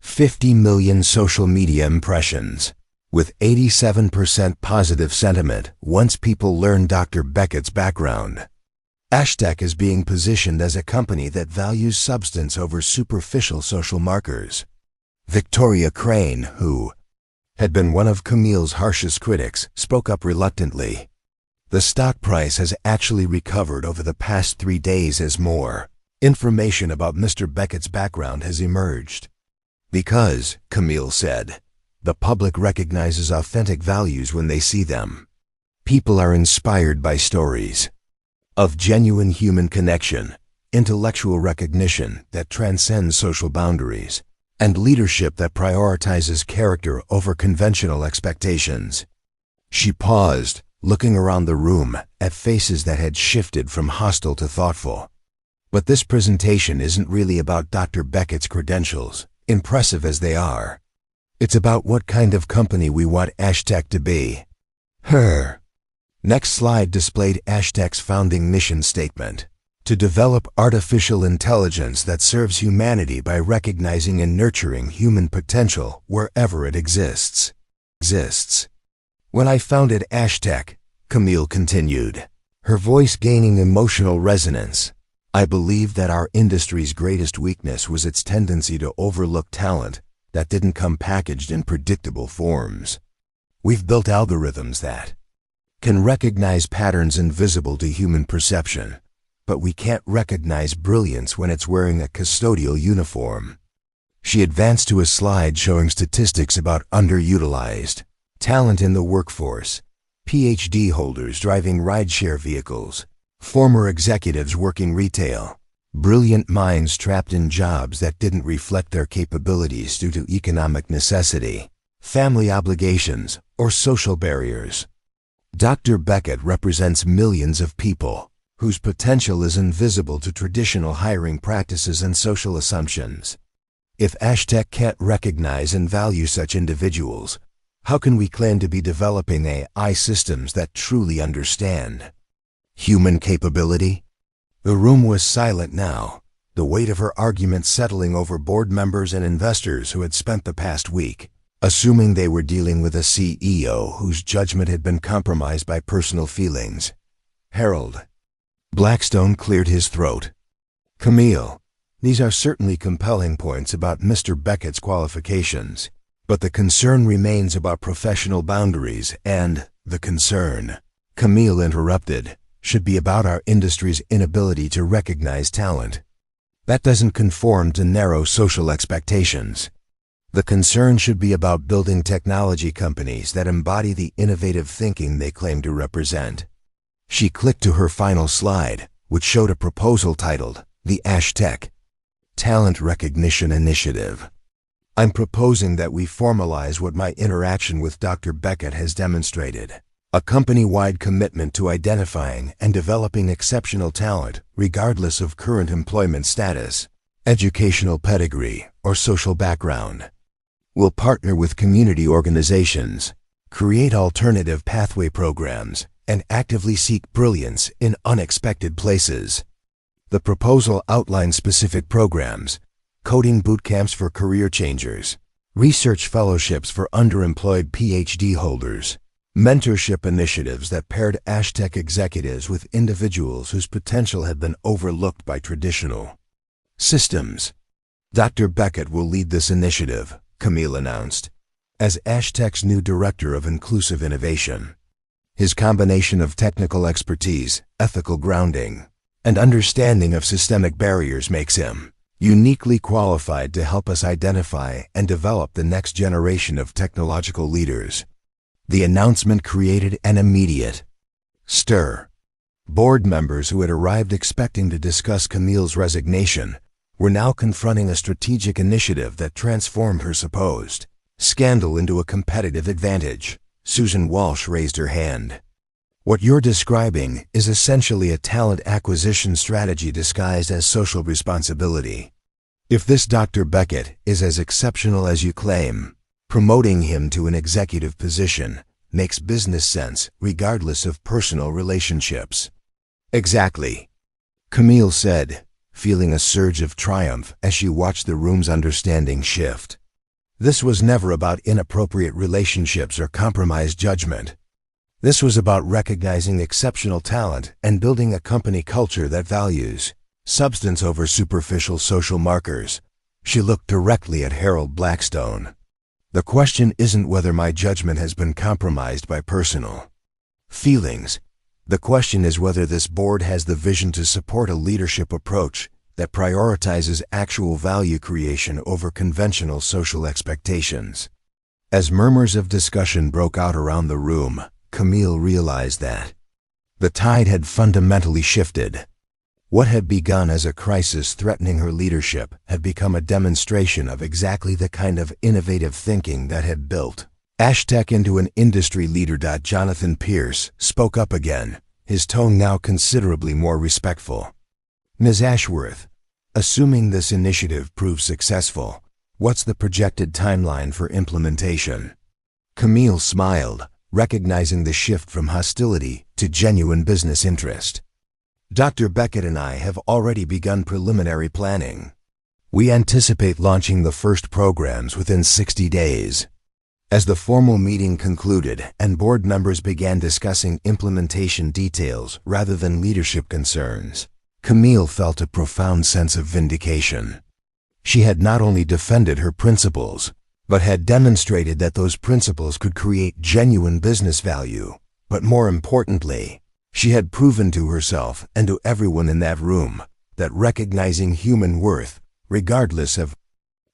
50 million social media impressions, with 87% positive sentiment once people learn Dr. Beckett's background. Ashtech is being positioned as a company that values substance over superficial social markers. Victoria Crane, who had been one of Camille's harshest critics, spoke up reluctantly. The stock price has actually recovered over the past 3 days as more information about Mr. Beckett's background has emerged. Because, Camille said, the public recognizes authentic values when they see them. People are inspired by stories of genuine human connection, intellectual recognition that transcends social boundaries, and leadership that prioritizes character over conventional expectations. She paused, looking around the room at faces that had shifted from hostile to thoughtful. But this presentation isn't really about Dr. Beckett's credentials, impressive as they are. It's about what kind of company we want Ashtech to be. Her next slide displayed Ashtech's founding mission statement: to develop artificial intelligence that serves humanity by recognizing and nurturing human potential wherever it exists. When I founded Ashtech, Camille continued, her voice gaining emotional resonance, I believed that our industry's greatest weakness was its tendency to overlook talent that didn't come packaged in predictable forms. We've built algorithms that can recognize patterns invisible to human perception, but we can't recognize brilliance when it's wearing a custodial uniform. She advanced to a slide showing statistics about underutilized talent in the workforce, PhD holders driving rideshare vehicles, former executives working retail, brilliant minds trapped in jobs that didn't reflect their capabilities due to economic necessity, family obligations, or social barriers. Dr. Beckett represents millions of people whose potential is invisible to traditional hiring practices and social assumptions. If Ashtech can't recognize and value such individuals, how can we claim to be developing AI systems that truly understand human capability? The room was silent now, the weight of her argument settling over board members and investors who had spent the past week assuming they were dealing with a CEO whose judgment had been compromised by personal feelings. Harold Blackstone cleared his throat. Camille, these are certainly compelling points about Mr. Beckett's qualifications, but the concern remains about professional boundaries, and the concern, Camille interrupted, should be about our industry's inability to recognize talent. That doesn't conform to narrow social expectations. The concern should be about building technology companies that embody the innovative thinking they claim to represent. She clicked to her final slide, which showed a proposal titled, The Ashtech Talent Recognition Initiative. I'm proposing that we formalize what my interaction with Dr. Beckett has demonstrated. A company-wide commitment to identifying and developing exceptional talent, regardless of current employment status, educational pedigree, or social background. We'll partner with community organizations, create alternative pathway programs, and actively seek brilliance in unexpected places. The proposal outlines specific programs, coding boot camps for career changers, research fellowships for underemployed PhD holders, mentorship initiatives that paired Ashtec executives with individuals whose potential had been overlooked by traditional systems. Dr. Beckett will lead this initiative, Camille announced, as Ashtec's new Director of Inclusive Innovation. His combination of technical expertise, ethical grounding, and understanding of systemic barriers makes him uniquely qualified to help us identify and develop the next generation of technological leaders. The announcement created an immediate stir. Board members who had arrived expecting to discuss Camille's resignation were now confronting a strategic initiative that transformed her supposed scandal into a competitive advantage. Susan Walsh raised her hand. What you're describing is essentially a talent acquisition strategy disguised as social responsibility. If this Dr. Beckett is as exceptional as you claim, promoting him to an executive position makes business sense regardless of personal relationships. Exactly, Camille said, feeling a surge of triumph as she watched the room's understanding shift. This was never about inappropriate relationships or compromised judgment. This was about recognizing exceptional talent and building a company culture that values substance over superficial social markers. She looked directly at Harold Blackstone. The question isn't whether my judgment has been compromised by personal feelings. The question is whether this board has the vision to support a leadership approach that prioritizes actual value creation over conventional social expectations. As murmurs of discussion broke out around the room, Camille realized that the tide had fundamentally shifted. What had begun as a crisis threatening her leadership had become a demonstration of exactly the kind of innovative thinking that had built Ashtec into an industry leader. Jonathan Pierce spoke up again, his tone now considerably more respectful. Ms. Ashworth, assuming this initiative proves successful, what's the projected timeline for implementation? Camille smiled, recognizing the shift from hostility to genuine business interest. Dr. Beckett and I have already begun preliminary planning. We anticipate launching the first programs within 60 days. As the formal meeting concluded and board members began discussing implementation details rather than leadership concerns, Camille felt a profound sense of vindication. She had not only defended her principles, but had demonstrated that those principles could create genuine business value. But more importantly, she had proven to herself and to everyone in that room that recognizing human worth, regardless of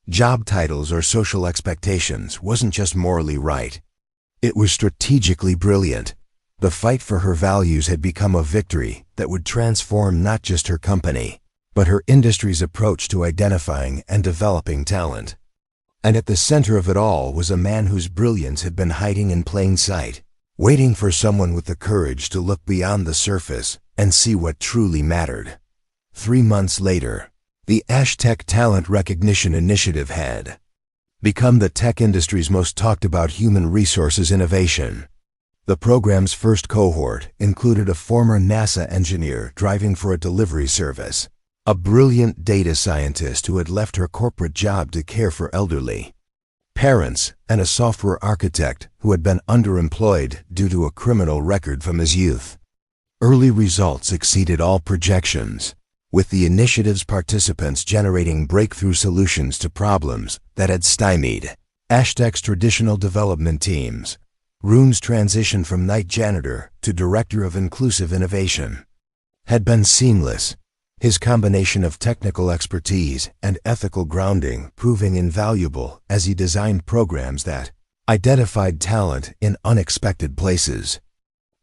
job titles or social expectations, wasn't just morally right. It was strategically brilliant. The fight for her values had become a victory that would transform not just her company, but her industry's approach to identifying and developing talent. And at the center of it all was a man whose brilliance had been hiding in plain sight, waiting for someone with the courage to look beyond the surface and see what truly mattered. 3 months later, the Ashtec Talent Recognition Initiative had become the tech industry's most talked about human resources innovation. The program's first cohort included a former NASA engineer driving for a delivery service, a brilliant data scientist who had left her corporate job to care for elderly parents, and a software architect who had been underemployed due to a criminal record from his youth. Early results exceeded all projections, with the initiative's participants generating breakthrough solutions to problems that had stymied Ashtec's traditional development teams. Rune's transition from night janitor to Director of Inclusive Innovation had been seamless, his combination of technical expertise and ethical grounding proving invaluable as he designed programs that identified talent in unexpected places.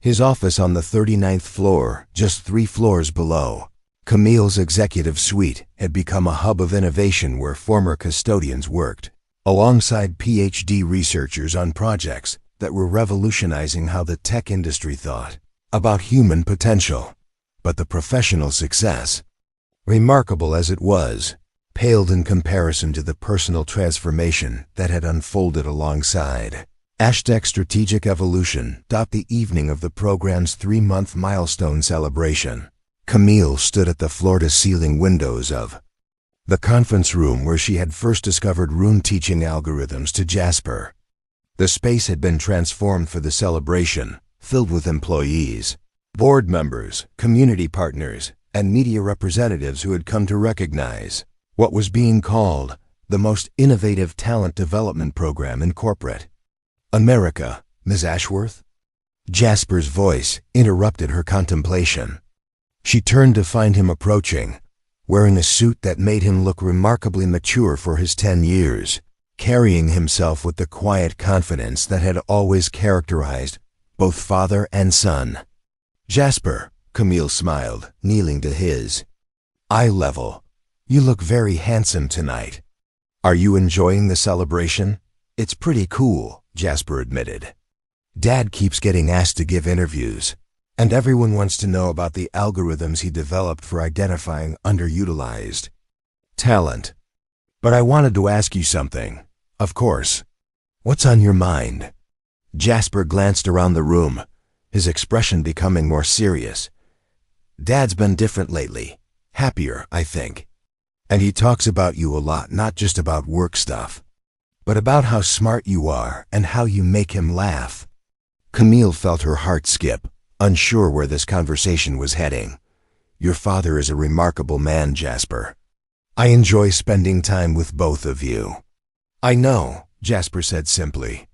His office on the 39th floor, just 3 floors below, Camille's executive suite, had become a hub of innovation where former custodians worked, alongside PhD researchers on projects that were revolutionizing how the tech industry thought about human potential. But the professional success, remarkable as it was, paled in comparison to the personal transformation that had unfolded alongside. # Strategic Evolution. The evening of the program's 3-month milestone celebration, Camille stood at the floor-to-ceiling windows of the conference room where she had first discovered Rune teaching algorithms to Jasper. The space had been transformed for the celebration, filled with employees, board members, community partners, and media representatives who had come to recognize what was being called the most innovative talent development program in corporate America. Ms. Ashworth? Jasper's voice interrupted her contemplation. She turned to find him approaching, wearing a suit that made him look remarkably mature for his 10 years, carrying himself with the quiet confidence that had always characterized both father and son. Jasper, Camille smiled, kneeling to his eye level. You look very handsome tonight. Are you enjoying the celebration? It's pretty cool, Jasper admitted. Dad keeps getting asked to give interviews, and everyone wants to know about the algorithms he developed for identifying underutilized talent. But I wanted to ask you something. Of course. What's on your mind? Jasper glanced around the room, his expression becoming more serious. Dad's been different lately. Happier, I think. And he talks about you a lot, not just about work stuff, but about how smart you are and how you make him laugh. Camille felt her heart skip, unsure where this conversation was heading. Your father is a remarkable man, Jasper. I enjoy spending time with both of you. I know, Jasper said simply.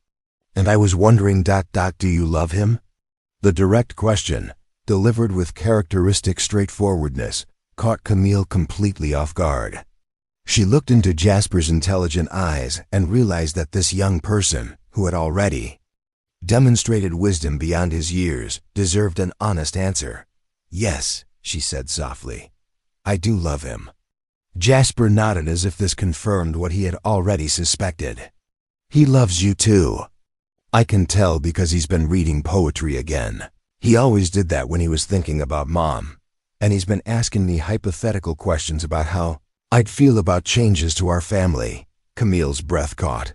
And I was wondering, do you love him? The direct question, delivered with characteristic straightforwardness, caught Camille completely off guard. She looked into Jasper's intelligent eyes and realized that this young person, who had already demonstrated wisdom beyond his years, deserved an honest answer. Yes, she said softly. I do love him. Jasper nodded as if this confirmed what he had already suspected. He loves you too. I can tell because he's been reading poetry again. He always did that when he was thinking about Mom. And he's been asking me hypothetical questions about how I'd feel about changes to our family. Camille's breath caught.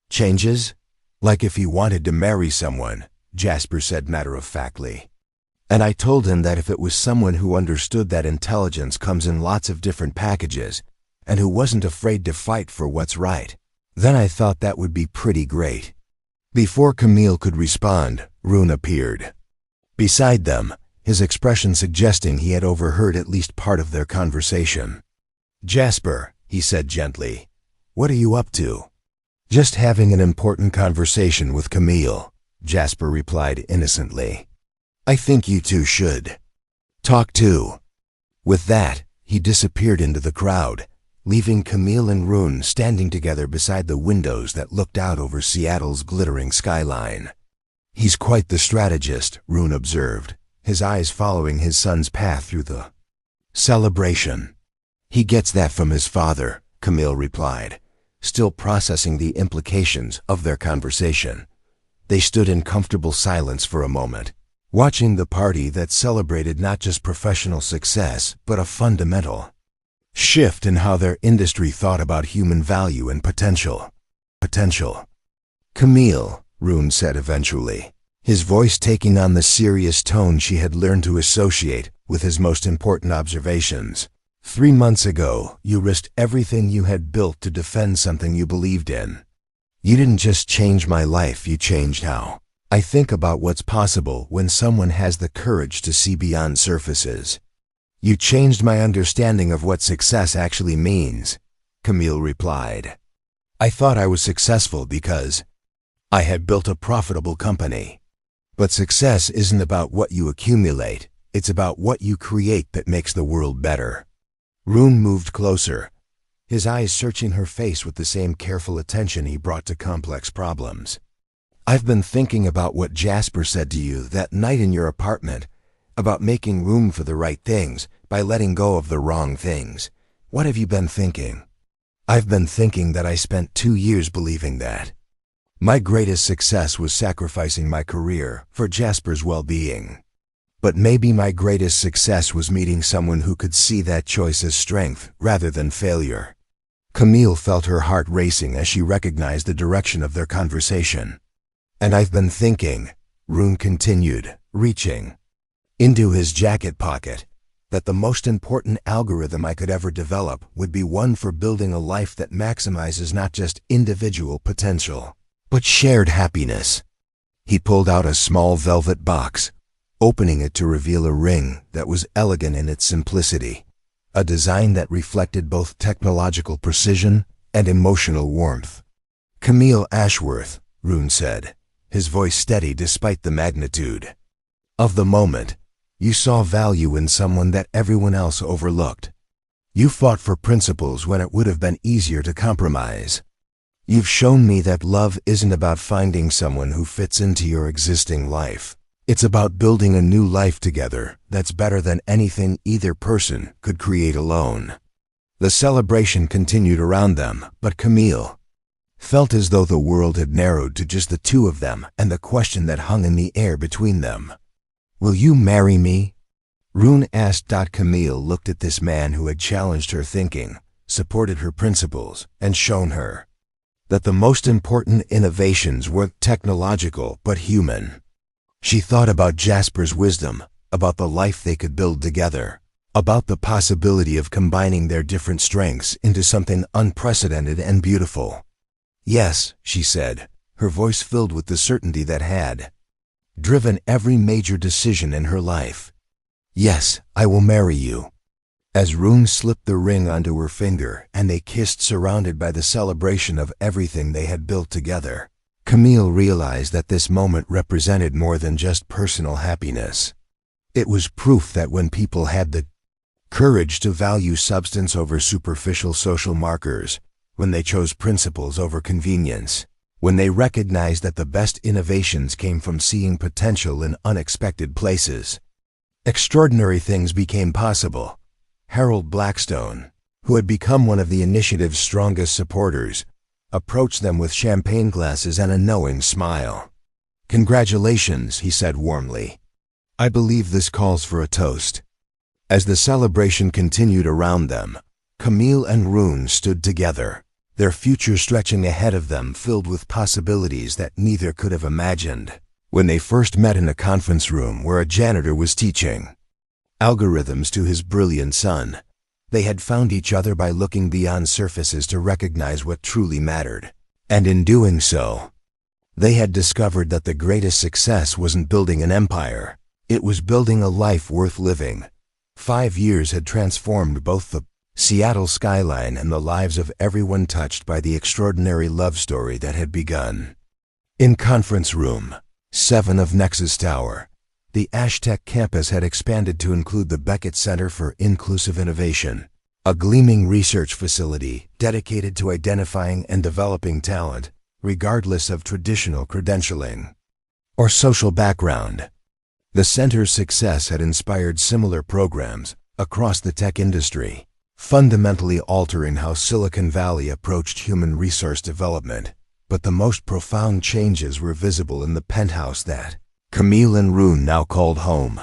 Changes? Like if he wanted to marry someone, Jasper said matter-of-factly. And I told him that if it was someone who understood that intelligence comes in lots of different packages, and who wasn't afraid to fight for what's right, then I thought that would be pretty great. Before Camille could respond, Rune appeared beside them, his expression suggesting he had overheard at least part of their conversation. Jasper, he said gently, what are you up to? Just having an important conversation with Camille, Jasper replied innocently. I think you two should talk too. With that, he disappeared into the crowd, leaving Camille and Rune standing together beside the windows that looked out over Seattle's glittering skyline. He's quite the strategist, Rune observed, his eyes following his son's path through the celebration. He gets that from his father, Camille replied, still processing the implications of their conversation. They stood in comfortable silence for a moment, watching the party that celebrated not just professional success, but a fundamental shift in how their industry thought about human value and potential. Camille, Rune said eventually, his voice taking on the serious tone she had learned to associate with his most important observations. 3 months ago, you risked everything you had built to defend something you believed in. You didn't just change my life, you changed how I think about what's possible when someone has the courage to see beyond surfaces. You changed my understanding of what success actually means, Camille replied. I thought I was successful because I had built a profitable company. But success isn't about what you accumulate, it's about what you create that makes the world better. Rune moved closer, his eyes searching her face with the same careful attention he brought to complex problems. I've been thinking about what Jasper said to you that night in your apartment, about making room for the right things by letting go of the wrong things. What have you been thinking? I've been thinking that I spent 2 years believing that. My greatest success was sacrificing my career for Jasper's well-being. But maybe my greatest success was meeting someone who could see that choice as strength rather than failure. Camille felt her heart racing as she recognized the direction of their conversation. And I've been thinking, Rune continued, reaching into his jacket pocket, that the most important algorithm I could ever develop would be one for building a life that maximizes not just individual potential, but shared happiness. He pulled out a small velvet box, opening it to reveal a ring that was elegant in its simplicity, a design that reflected both technological precision and emotional warmth. "Camille Ashworth," Rune said, his voice steady despite the magnitude of the moment. "You saw value in someone that everyone else overlooked. You fought for principles when it would have been easier to compromise. You've shown me that love isn't about finding someone who fits into your existing life. It's about building a new life together that's better than anything either person could create alone." The celebration continued around them, but Camille felt as though the world had narrowed to just the two of them and the question that hung in the air between them. "Will you marry me?" Rune asked. Camille looked at this man who had challenged her thinking, supported her principles, and shown her that the most important innovations weren't technological but human. She thought about Jasper's wisdom, about the life they could build together, about the possibility of combining their different strengths into something unprecedented and beautiful. "Yes," she said, her voice filled with the certainty that had driven every major decision in her life. "Yes, I will marry you." As Rune slipped the ring onto her finger and they kissed, surrounded by the celebration of everything they had built together, Camille realized that this moment represented more than just personal happiness. It was proof that when people had the courage to value substance over superficial social markers, when they chose principles over convenience, when they recognized that the best innovations came from seeing potential in unexpected places, extraordinary things became possible. Harold Blackstone, who had become one of the initiative's strongest supporters, approached them with champagne glasses and a knowing smile. "Congratulations," he said warmly. "I believe this calls for a toast." As the celebration continued around them, Camille and Rune stood together, their future stretching ahead of them, filled with possibilities that neither could have imagined when they first met in a conference room where a janitor was teaching algorithms to his brilliant son. They had found each other by looking beyond surfaces to recognize what truly mattered. And in doing so, they had discovered that the greatest success wasn't building an empire, it was building a life worth living. 5 years had transformed both the Seattle skyline and the lives of everyone touched by the extraordinary love story that had begun. In Conference Room 7 of Nexus Tower, the Ashtec campus had expanded to include the Beckett Center for Inclusive Innovation, a gleaming research facility dedicated to identifying and developing talent, regardless of traditional credentialing or social background. The center's success had inspired similar programs across the tech industry, fundamentally altering how Silicon Valley approached human resource development. But the most profound changes were visible in the penthouse that Camille and Rune now called home,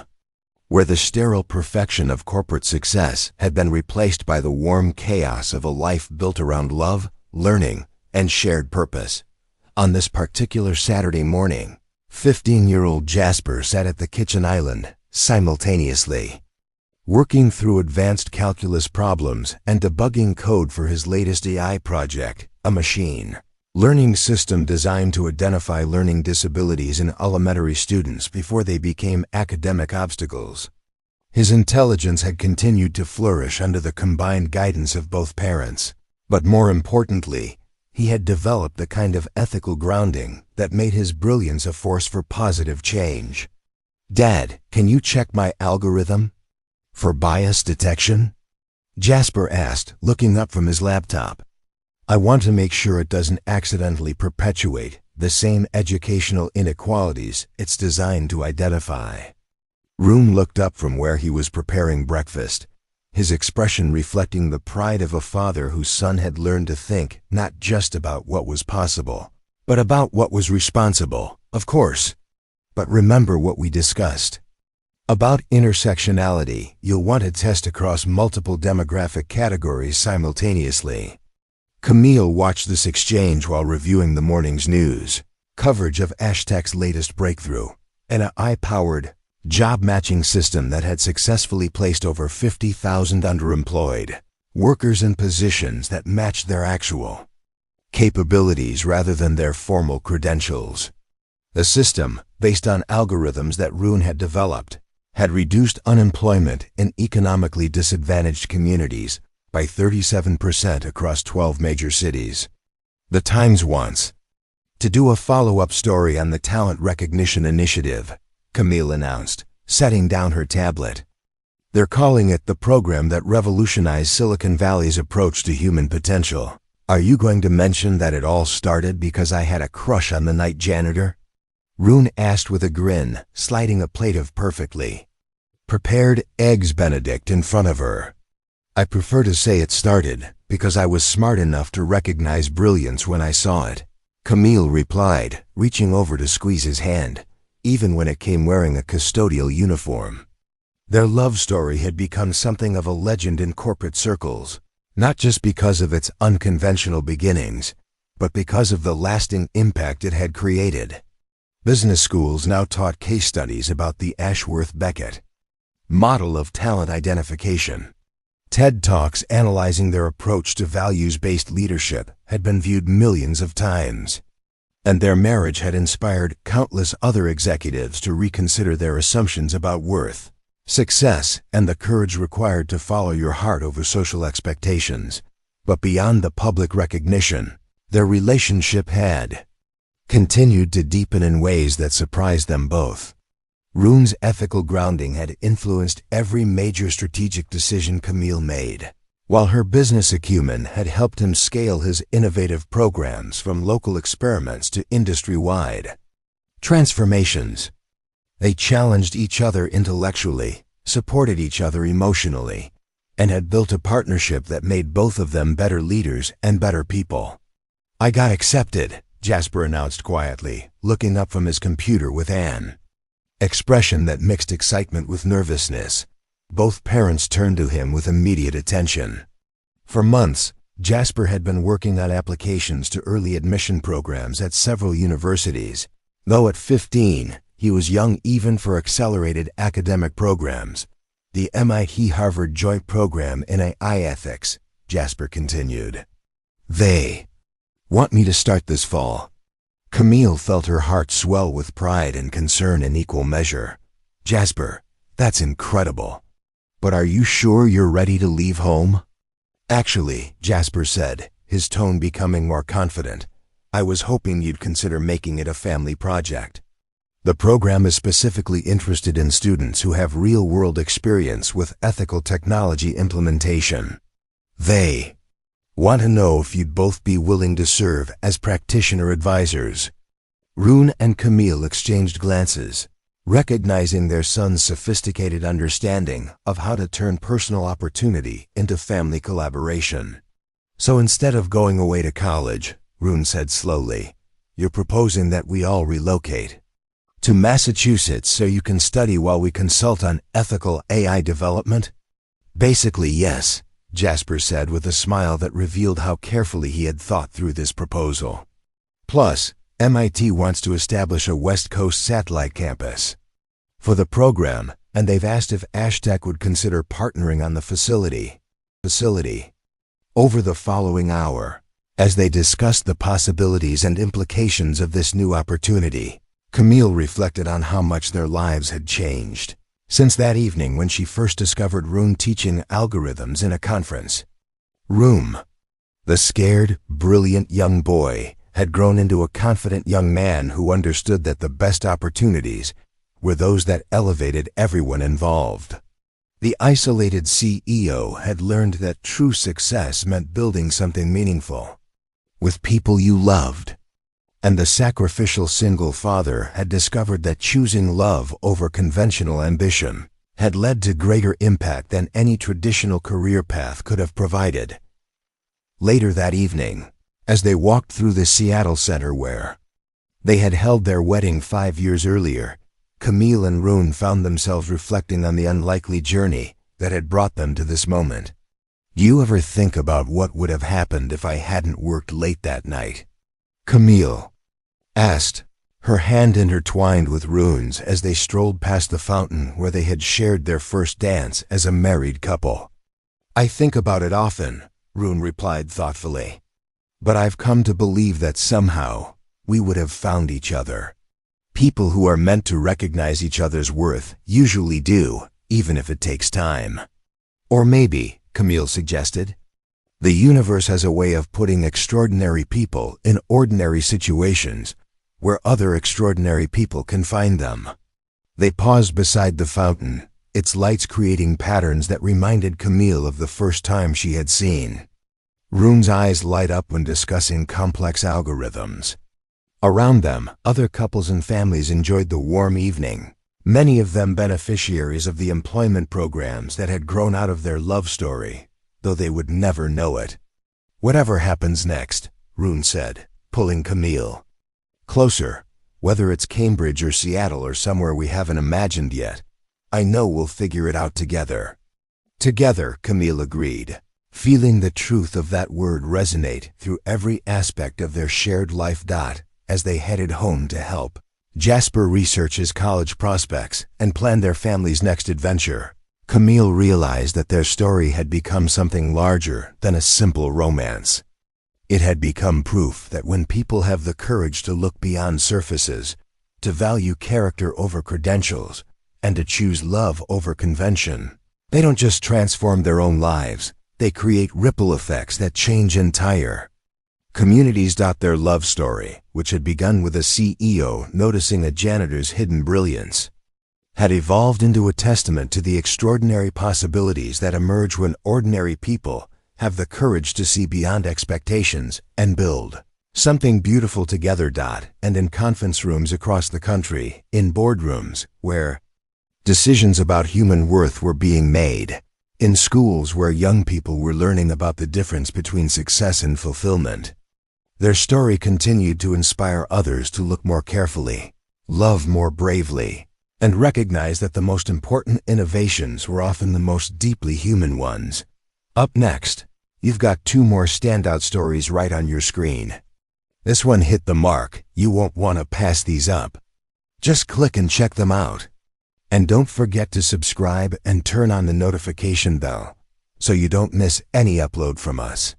where the sterile perfection of corporate success had been replaced by the warm chaos of a life built around love, learning, and shared purpose. On this particular Saturday morning, 15-year-old Jasper sat at the kitchen island, simultaneously working through advanced calculus problems and debugging code for his latest AI project, a machine learning system designed to identify learning disabilities in elementary students before they became academic obstacles. His intelligence had continued to flourish under the combined guidance of both parents, but more importantly, he had developed the kind of ethical grounding that made his brilliance a force for positive change. "Dad, can you check my algorithm for bias detection?" Jasper asked, looking up from his laptop. "I want to make sure it doesn't accidentally perpetuate the same educational inequalities it's designed to identify." Rune looked up from where he was preparing breakfast, his expression reflecting the pride of a father whose son had learned to think not just about what was possible, but about what was responsible, of course. But remember what we discussed. About intersectionality, you'll want to test across multiple demographic categories simultaneously. Camille watched this exchange while reviewing the morning's news. Coverage of Ashtec's latest breakthrough, an AI-powered job matching system that had successfully placed over 50,000 underemployed workers in positions that matched their actual capabilities rather than their formal credentials. The system, based on algorithms that Rune had developed, had reduced unemployment in economically disadvantaged communities by 37% across 12 major cities. The Times wants to do a follow-up story on the Talent Recognition Initiative, Camille announced, setting down her tablet. They're calling it the program that revolutionized Silicon Valley's approach to human potential. Are you going to mention that it all started because I had a crush on the night janitor? Rune asked with a grin, sliding a plate of perfectly prepared eggs Benedict in front of her. I prefer to say it started because I was smart enough to recognize brilliance when I saw it, Camille replied, reaching over to squeeze his hand, even when it came wearing a custodial uniform. Their love story had become something of a legend in corporate circles, not just because of its unconventional beginnings, but because of the lasting impact it had created. Business schools now taught case studies about the Ashworth-Beckett model of talent identification. TED Talks analyzing their approach to values-based leadership had been viewed millions of times, and their marriage had inspired countless other executives to reconsider their assumptions about worth, success, and the courage required to follow your heart over social expectations. But beyond the public recognition, their relationship had continued to deepen in ways that surprised them both. Rune's ethical grounding had influenced every major strategic decision Camille made, while her business acumen had helped him scale his innovative programs from local experiments to industry-wide transformations. They challenged each other intellectually, supported each other emotionally, and had built a partnership that made both of them better leaders and better people. I got accepted, Jasper announced quietly, looking up from his computer with an expression that mixed excitement with nervousness. Both parents turned to him with immediate attention. For months, Jasper had been working on applications to early admission programs at several universities. Though at 15, he was young even for accelerated academic programs. The MIT-Harvard Joint Program in AI Ethics, Jasper continued. They want me to start this fall. Camille felt her heart swell with pride and concern in equal measure. Jasper, that's incredible. But are you sure you're ready to leave home? Actually, Jasper said, his tone becoming more confident, I was hoping you'd consider making it a family project. The program is specifically interested in students who have real-world experience with ethical technology implementation. They want to know if you'd both be willing to serve as practitioner advisors. Rune and Camille exchanged glances, recognizing their son's sophisticated understanding of how to turn personal opportunity into family collaboration. So instead of going away to college, Rune said slowly, you're proposing that we all relocate to Massachusetts so you can study while we consult on ethical AI development? Basically, yes, Jasper said with a smile that revealed how carefully he had thought through this proposal. Plus, MIT wants to establish a West Coast satellite campus for the program, and they've asked if Ashtec would consider partnering on the facility. Over the following hour, as they discussed the possibilities and implications of this new opportunity, Camille reflected on how much their lives had changed since that evening when she first discovered Rune teaching algorithms in a conference. Rune, the scared, brilliant young boy, had grown into a confident young man who understood that the best opportunities were those that elevated everyone involved. The isolated CEO had learned that true success meant building something meaningful with people you loved. And the sacrificial single father had discovered that choosing love over conventional ambition had led to greater impact than any traditional career path could have provided. Later that evening, as they walked through the Seattle Center where they had held their wedding 5 years earlier, Camille and Rune found themselves reflecting on the unlikely journey that had brought them to this moment. "Do you ever think about what would have happened if I hadn't worked late that night?" Camille asked, her hand intertwined with Rune's as they strolled past the fountain where they had shared their first dance as a married couple. "I think about it often," Rune replied thoughtfully. "But I've come to believe that somehow we would have found each other. People who are meant to recognize each other's worth usually do, even if it takes time." "Or maybe," Camille suggested, "the universe has a way of putting extraordinary people in ordinary situations where other extraordinary people can find them." They paused beside the fountain, its lights creating patterns that reminded Camille of the first time she had seen. Rune's eyes light up when discussing complex algorithms. Around them, other couples and families enjoyed the warm evening, many of them beneficiaries of the employment programs that had grown out of their love story, though they would never know it. "Whatever happens next," Rune said, pulling Camille closer, "whether it's Cambridge or Seattle or somewhere we haven't imagined yet, I know we'll figure it out together." "Together," Camille agreed, feeling the truth of that word resonate through every aspect of their shared life. As they headed home to help Jasper research his college prospects and plan their family's next adventure, Camille realized that their story had become something larger than a simple romance. It had become proof that when people have the courage to look beyond surfaces, to value character over credentials, and to choose love over convention, they don't just transform their own lives, they create ripple effects that change entire communities. Their love story, which had begun with a CEO noticing a janitor's hidden brilliance, had evolved into a testament to the extraordinary possibilities that emerge when ordinary people have the courage to see beyond expectations and build something beautiful together. And in conference rooms across the country, in boardrooms where decisions about human worth were being made, in schools where young people were learning about the difference between success and fulfillment, their story continued to inspire others to look more carefully, love more bravely, and recognize that the most important innovations were often the most deeply human ones. Up next, you've got 2 more standout stories right on your screen. This one hit the mark. You won't want to pass these up. Just click and check them out. And don't forget to subscribe and turn on the notification bell so you don't miss any upload from us.